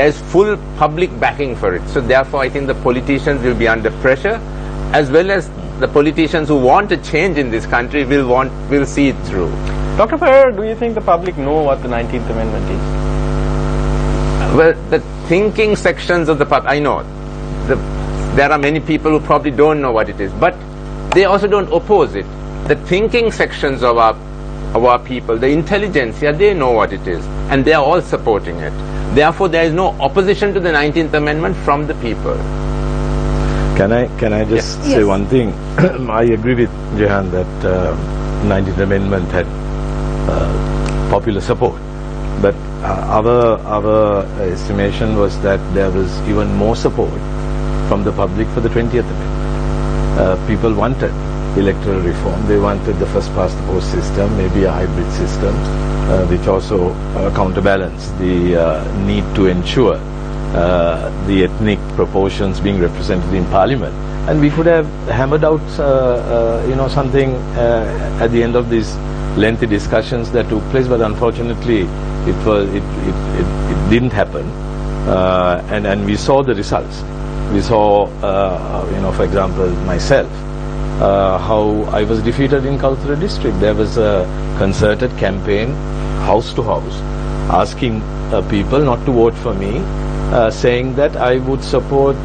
is full public backing for it. So therefore, I think the politicians will be under pressure, as well as the politicians who want a change in this country will see it through. Dr. Pereira, do you think the public know what the 19th Amendment is? Well, the thinking sections of the public, I know, there are many people who probably don't know what it is, but they also don't oppose it. The thinking sections of our people, the intelligentsia, they know what it is, and they are all supporting it. Therefore, there is no opposition to the 19th Amendment from the people. Can I just say one thing? I agree with Jehan that 19th Amendment had popular support, but our estimation was that there was even more support from the public for the 20th Amendment. People wanted electoral reform. They wanted the first past the post system, maybe a hybrid system, which also counterbalanced the need to ensure the ethnic proportions being represented in Parliament. And we could have hammered out something at the end of these lengthy discussions that took place, but unfortunately it didn't happen, and we saw the results. We saw for example myself, how I was defeated in Kaltara district. There was a concerted campaign house to house asking people not to vote for me, saying that I would support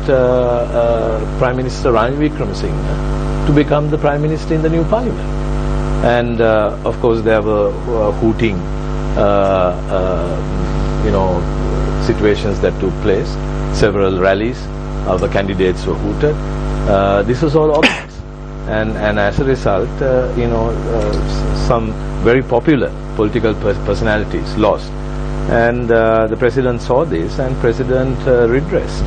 Prime Minister Ranil Wickremesinghe to become the Prime Minister in the new Parliament. And of course there were hooting situations that took place. Several rallies of the candidates were hooted. This was all obvious, and as a result some very popular political personalities lost, and the President saw this, and President redressed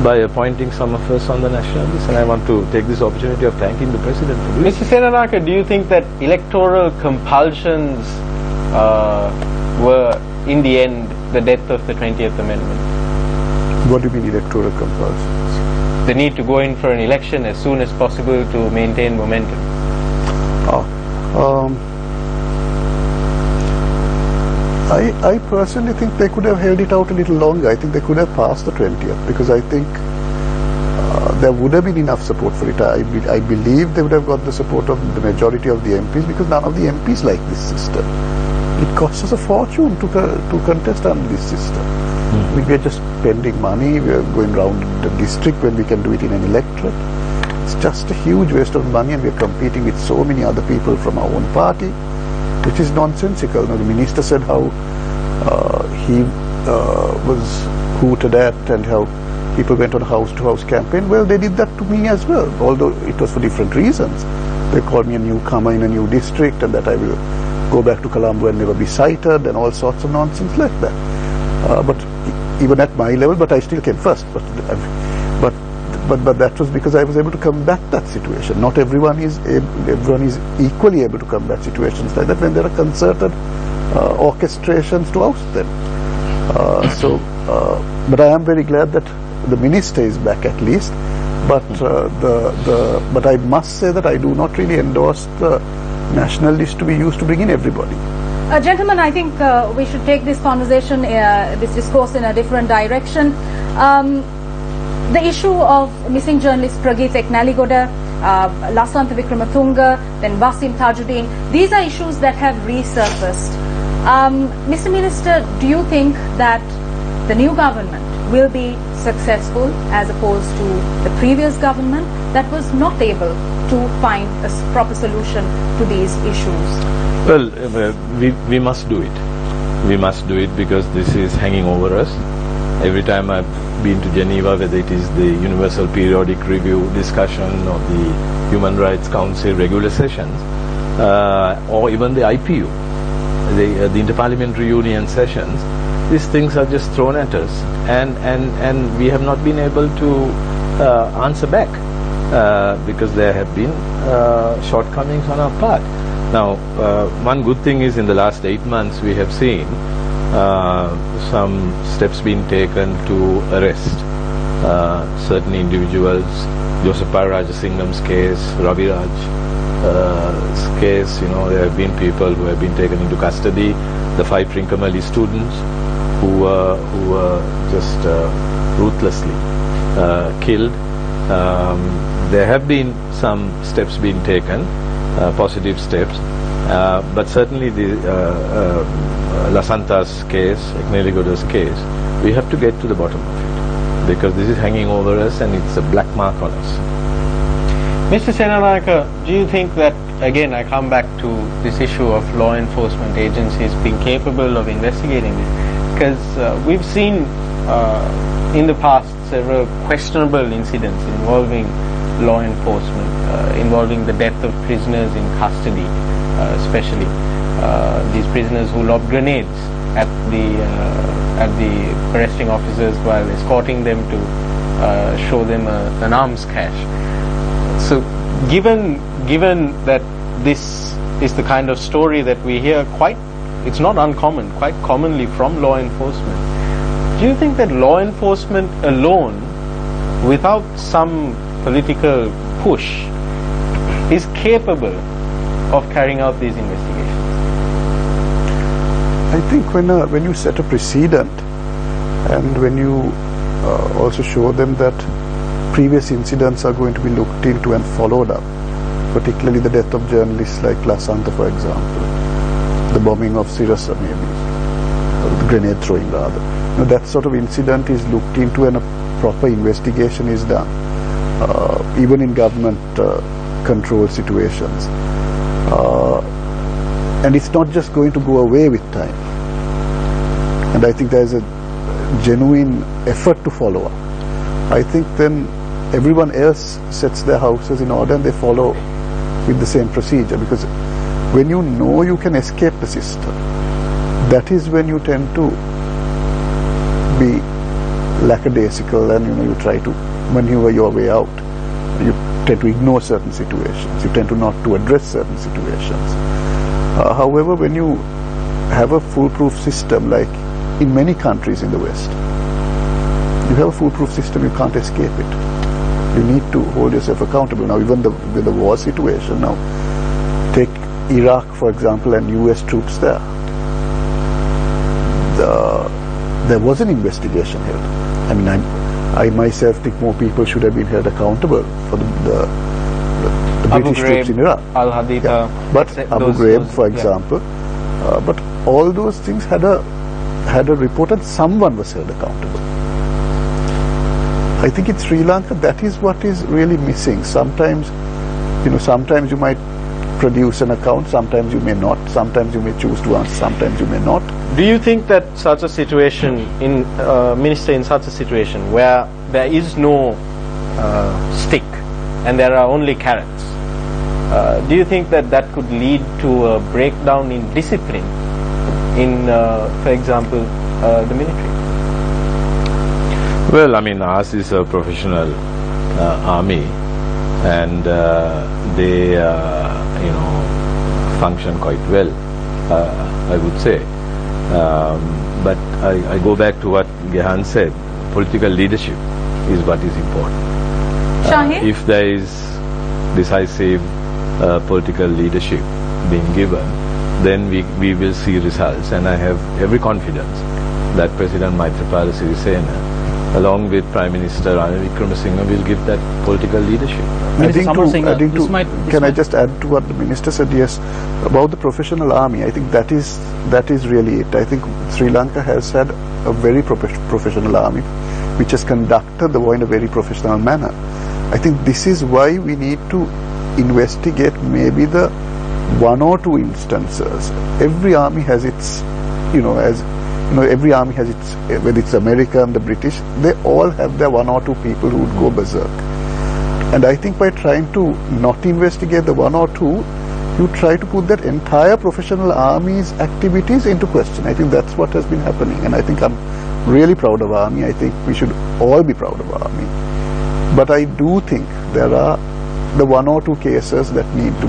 by appointing some of us on the national list. And I want to take this opportunity of thanking the President for doing Mr. Senanayake, do you think that electoral compulsions were in the end the death of the 20th Amendment? What do you mean electoral compulsions? The need to go in for an election as soon as possible to maintain momentum. I personally think they could have held it out a little longer. I think they could have passed the 20th, because I think there would have been enough support for it. I believe they would have got the support of the majority of the MPs, because none of the MPs like this system. It costs us a fortune to contest under this system. We are just spending money, we are going around the district when we can do it in an electorate. It's just a huge waste of money, and we are competing with so many other people from our own party. which is nonsensical. Now, the minister said how he was hooted at and how people went on a house-to-house campaign. Well, they did that to me as well, although it was for different reasons. They called me a newcomer in a new district and that I will go back to Colombo and never be cited and all sorts of nonsense like that. But even at my level, but I still came first. But that was because I was able to combat that situation. Not everyone is equally able to combat situations like that when there are concerted orchestrations to oust them. But I am very glad that the minister is back at least. But but I must say that I do not really endorse the national list to be used to bring in everybody. Gentlemen, I think we should take this conversation, this discourse in a different direction. The issue of missing journalist Pragith Eknaligoda, Lasantha Wickrematunge, then Wasim Tajuddin, these are issues that have resurfaced. Mr. Minister, do you think that the new government will be successful as opposed to the previous government that was not able to find a proper solution to these issues? Well, we must do it. We must do it because this is hanging over us. Every time I've been to Geneva, whether it is the Universal Periodic Review discussion or the Human Rights Council regular sessions, or even the IPU, the Interparliamentary Union sessions, these things are just thrown at us, and we have not been able to answer back because there have been shortcomings on our part. Now, one good thing is in the last 8 months we have seen some steps being taken to arrest certain individuals. Joseph Pararajasingam's case, Ravi Raj's case, there have been people who have been taken into custody. The 5 Trincomalee students who were just ruthlessly killed. There have been some steps being taken, positive steps, but certainly the Lasantha's case, Eknaligoda's case, we have to get to the bottom of it because this is hanging over us and it's a black mark on us. Mr. Senanayake, do you think that, again I come back to this issue of law enforcement agencies being capable of investigating this, because we've seen in the past several questionable incidents involving law enforcement, involving the death of prisoners in custody, especially these prisoners who lobbed grenades at the arresting officers while escorting them to show them an arms cache. So given that this is the kind of story that we hear it's not uncommon, quite commonly from law enforcement, do you think that law enforcement alone, without some political push, is capable of carrying out these investigations? I think when you set a precedent and when you also show them that previous incidents are going to be looked into and followed up, particularly the death of journalists like Lasantha, for example, the bombing of Sirasa maybe, or the grenade throwing rather. That sort of incident is looked into and a proper investigation is done, even in government control situations. And it's not just going to go away with time. And I think there's a genuine effort to follow up. I think then everyone else sets their houses in order and they follow with the same procedure, because when you know you can escape the system, that is when you tend to be lackadaisical and you try to maneuver your way out. You tend to ignore certain situations, you tend to not to address certain situations. However, when you have a foolproof system, like in many countries in the West, you have a foolproof system, you can't escape it. You need to hold yourself accountable. Now, even with the war situation, now take Iraq, for example, and US troops there. There was an investigation held. I mean, I myself think more people should have been held accountable for the British troops in Iraq. Al-Haditha. Yeah. But Abu Ghraib, for example. But all those things had a report and someone was held accountable. I think in Sri Lanka that is what is really missing. Sometimes you might produce an account, sometimes you may not, sometimes you may choose to answer, sometimes you may not. Do you think that such a situation, Minister, in such a situation where there is no stick and there are only carrots, do you think that that could lead to a breakdown in discipline in, for example, the military? Well, I mean, ours is a professional army, and they, function quite well, I would say. But I go back to what Gehan said. Political leadership is what is important. Shaheen? If there is decisive political leadership being given, then we will see results, and I have every confidence that President Maithripala Sirisena, along with Prime Minister Ranil Wickremesinghe, will give that political leadership. Can I just add to what the Minister said? Yes, about the professional army, I think that is really it. I think Sri Lanka has had a very professional army which has conducted the war in a very professional manner. I think this is why we need to investigate maybe the one or two instances. Every army has its, every army has its, whether it's American, the British, they all have their one or two people who would go berserk. And I think by trying to not investigate the one or two, you try to put that entire professional army's activities into question. I think that's what has been happening, and I think I'm really proud of our army. I think we should all be proud of our army. But I do think there are the one or two cases that need to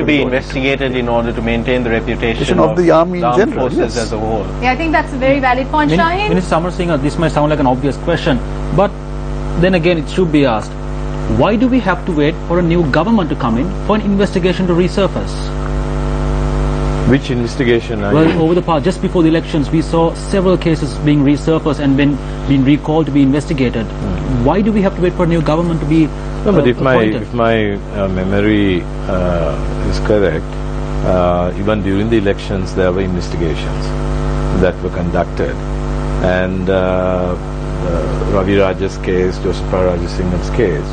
be investigated in order to maintain the reputation of the army in armed general, forces as a whole. Yeah, I think that's a very valid point. Shaheen? Minister Samarasinghe, this might sound like an obvious question, but then again it should be asked. Why do we have to wait for a new government to come in for an investigation to resurface? Which investigation? Over the past, just before the elections, we saw several cases being resurfaced and being recalled to be investigated. Why do we have to wait for a new government to be but if appointed? my memory is correct, even during the elections there were investigations that were conducted, and Ravi Raja's case, Joseph Rajasingham's case,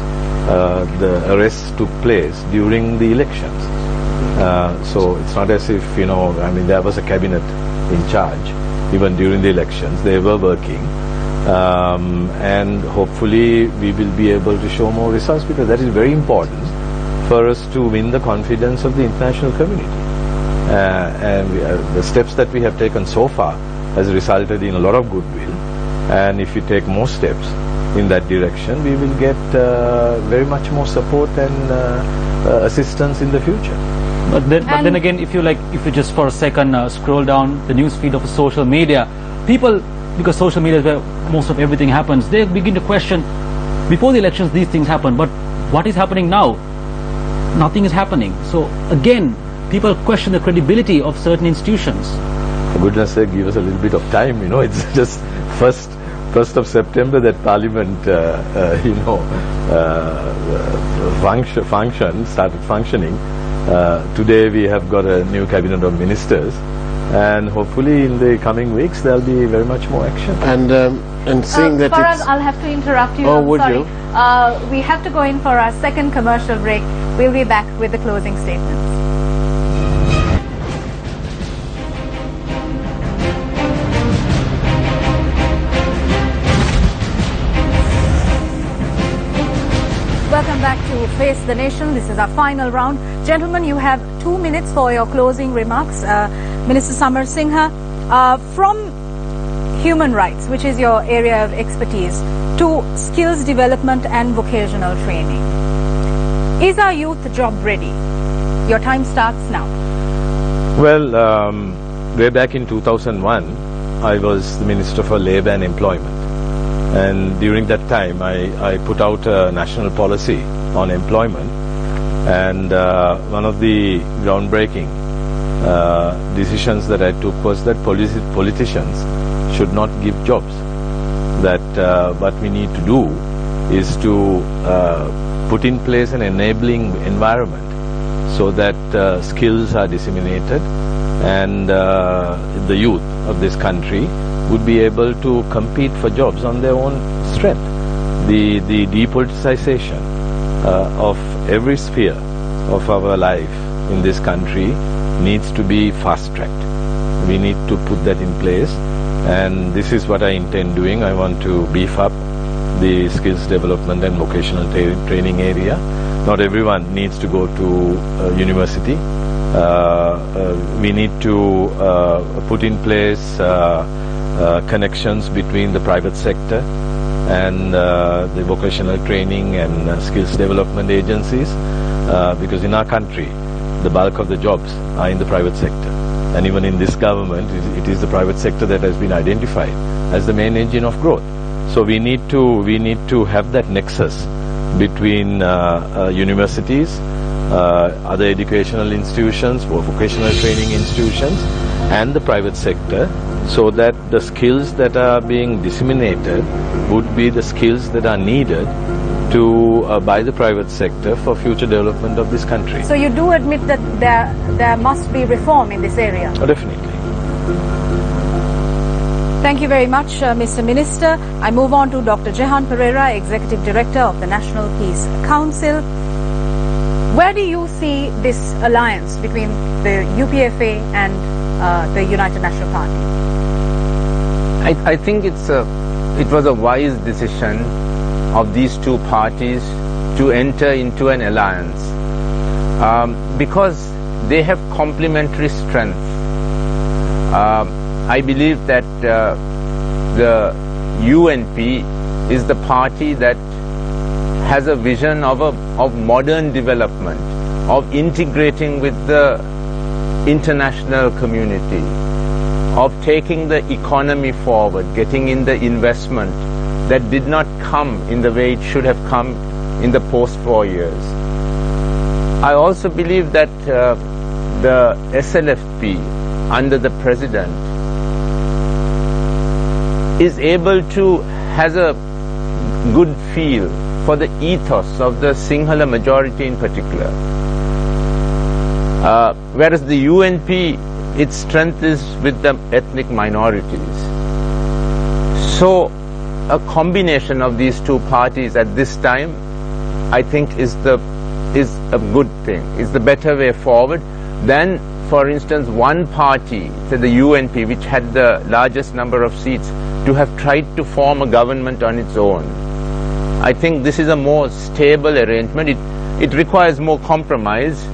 the arrests took place during the elections. So it's not as if, there was a cabinet in charge. Even during the elections, they were working. And hopefully we will be able to show more results, because that is very important for us to win the confidence of the international community. And the steps that we have taken so far has resulted in a lot of goodwill. And if we take more steps in that direction, we will get very much more support and assistance in the future. But then again, if you just for a second scroll down the news feed of social media, people, because social media is where most of everything happens, they begin to question, before the elections these things happen, but what is happening now? Nothing is happening. So again, people question the credibility of certain institutions. For goodness sake, give us a little bit of time, it's just 1st of September that Parliament, started functioning. Today we have got a new cabinet of ministers, and hopefully in the coming weeks there'll be very much more action. And seeing that Farag, I'll have to interrupt you. Oh, would you? We have to go in for our second commercial break. We'll be back with the closing statements. Welcome back to Face the Nation. This is our final round. Gentlemen, you have 2 minutes for your closing remarks. Minister Samarasinghe, from human rights, which is your area of expertise, to skills development and vocational training. Is our youth job ready? Your time starts now. Well, way back in 2001, I was the Minister for Labour and Employment. And during that time, I put out a national policy on employment. And one of the groundbreaking decisions that I took was that politicians should not give jobs. That what we need to do is to put in place an enabling environment so that skills are disseminated, and the youth of this country would be able to compete for jobs on their own strength. The depoliticization of every sphere of our life in this country needs to be fast-tracked. We need to put that in place, and this is what I intend doing. I want to beef up the skills development and vocational training area. Not everyone needs to go to university. We need to put in place connections between the private sector and the vocational training and skills development agencies, because in our country the bulk of the jobs are in the private sector, and even in this government it is the private sector that has been identified as the main engine of growth. So we need to have that nexus between universities, other educational institutions, vocational training institutions, and the private sector, so that the skills that are being disseminated would be the skills that are needed to by the private sector for future development of this country. So you do admit that there must be reform in this area? Oh, definitely. Thank you very much, Mr. Minister. I move on to Dr. Jehan Pereira, Executive Director of the National Peace Council. Where do you see this alliance between the UPFA and the United National Party? I think it was a wise decision of these two parties to enter into an alliance because they have complementary strengths. I believe that the UNP is the party that has a vision of modern development, of integrating with the international community, of taking the economy forward, getting in the investment that did not come in the way it should have come in the post-war years. I also believe that the SLFP under the President is able to, has a good feel for the ethos of the Sinhala majority in particular. Whereas the UNP, its strength is with the ethnic minorities. So a combination of these two parties at this time, I think is a good thing, is the better way forward than, for instance, one party, say the UNP, which had the largest number of seats, to have tried to form a government on its own. I think this is a more stable arrangement. It requires more compromise,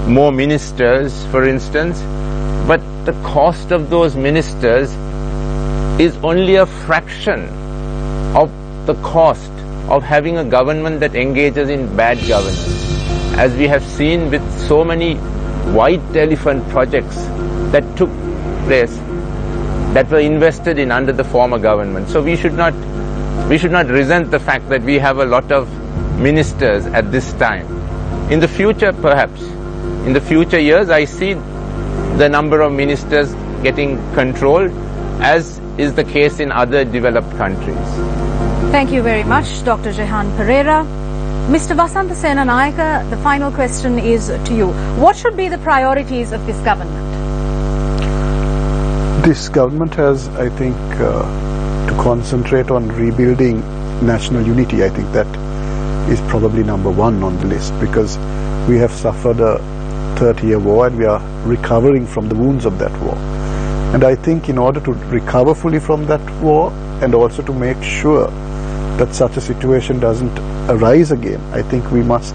more ministers, for instance, but the cost of those ministers is only a fraction of the cost of having a government that engages in bad governance, as we have seen with so many white elephant projects that took place, that were invested in under the former government. So we should not resent the fact that we have a lot of ministers at this time. In the future, perhaps, in the future years, I see the number of ministers getting controlled, as is the case in other developed countries. Thank you very much, Dr. Jehan Pereira. Mr. Vasantha Senanayake, the final question is to you. What should be the priorities of this government? This government has, I think, to concentrate on rebuilding national unity. I think that is probably number one on the list, because we have suffered a 30-year war and we are recovering from the wounds of that war. And I think in order to recover fully from that war and also to make sure that such a situation doesn't arise again, I think we must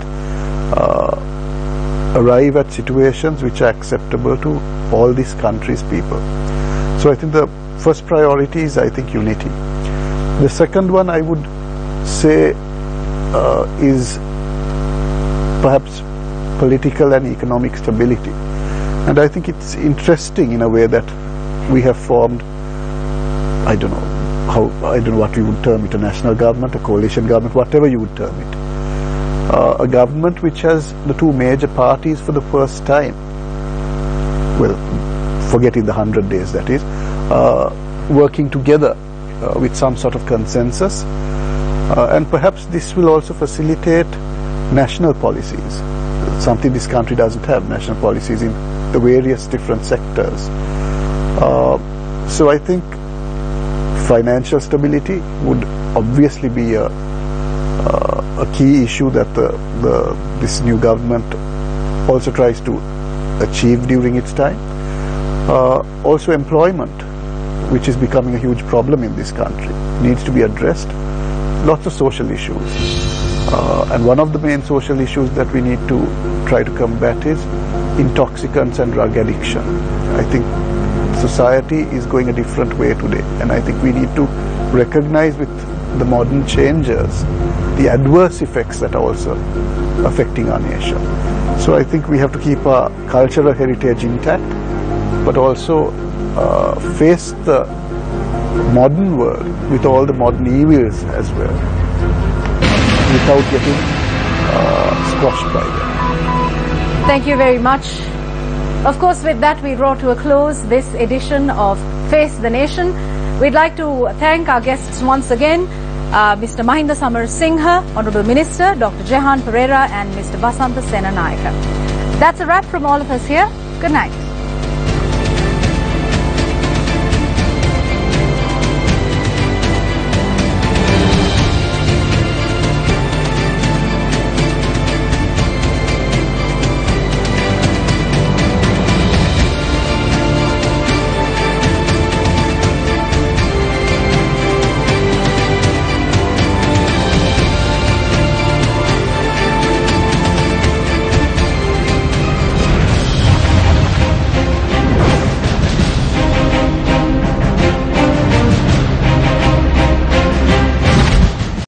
arrive at situations which are acceptable to all these countries' people. So I think the first priority is, I think, unity. The second one, I would say, is perhaps political and economic stability. And I think it's interesting in a way that we have formed, I don't know what we would term it, a national government, a coalition government, whatever you would term it. A government which has the two major parties for the first time, well, forgetting the 100 days that is, working together with some sort of consensus. And perhaps this will also facilitate national policies, something this country doesn't have, national policies in the various different sectors. So I think financial stability would obviously be a key issue that this new government also tries to achieve during its time. Also employment, which is becoming a huge problem in this country, needs to be addressed. Lots of social issues. And one of the main social issues that we need to try to combat is intoxicants and drug addiction. I think society is going a different way today, and I think we need to recognize with the modern changes the adverse effects that are also affecting our nation. So I think we have to keep our cultural heritage intact, but also face the modern world with all the modern evils as well, without getting squashed by them. Thank you very much. Of course, with that we draw to a close this edition of Face the Nation. We'd like to thank our guests once again, Mr. Mahinda Samarasinghe, Honourable Minister, Dr. Jehan Perera and Mr. Vasantha Senanayake. That's a wrap from all of us here. Good night.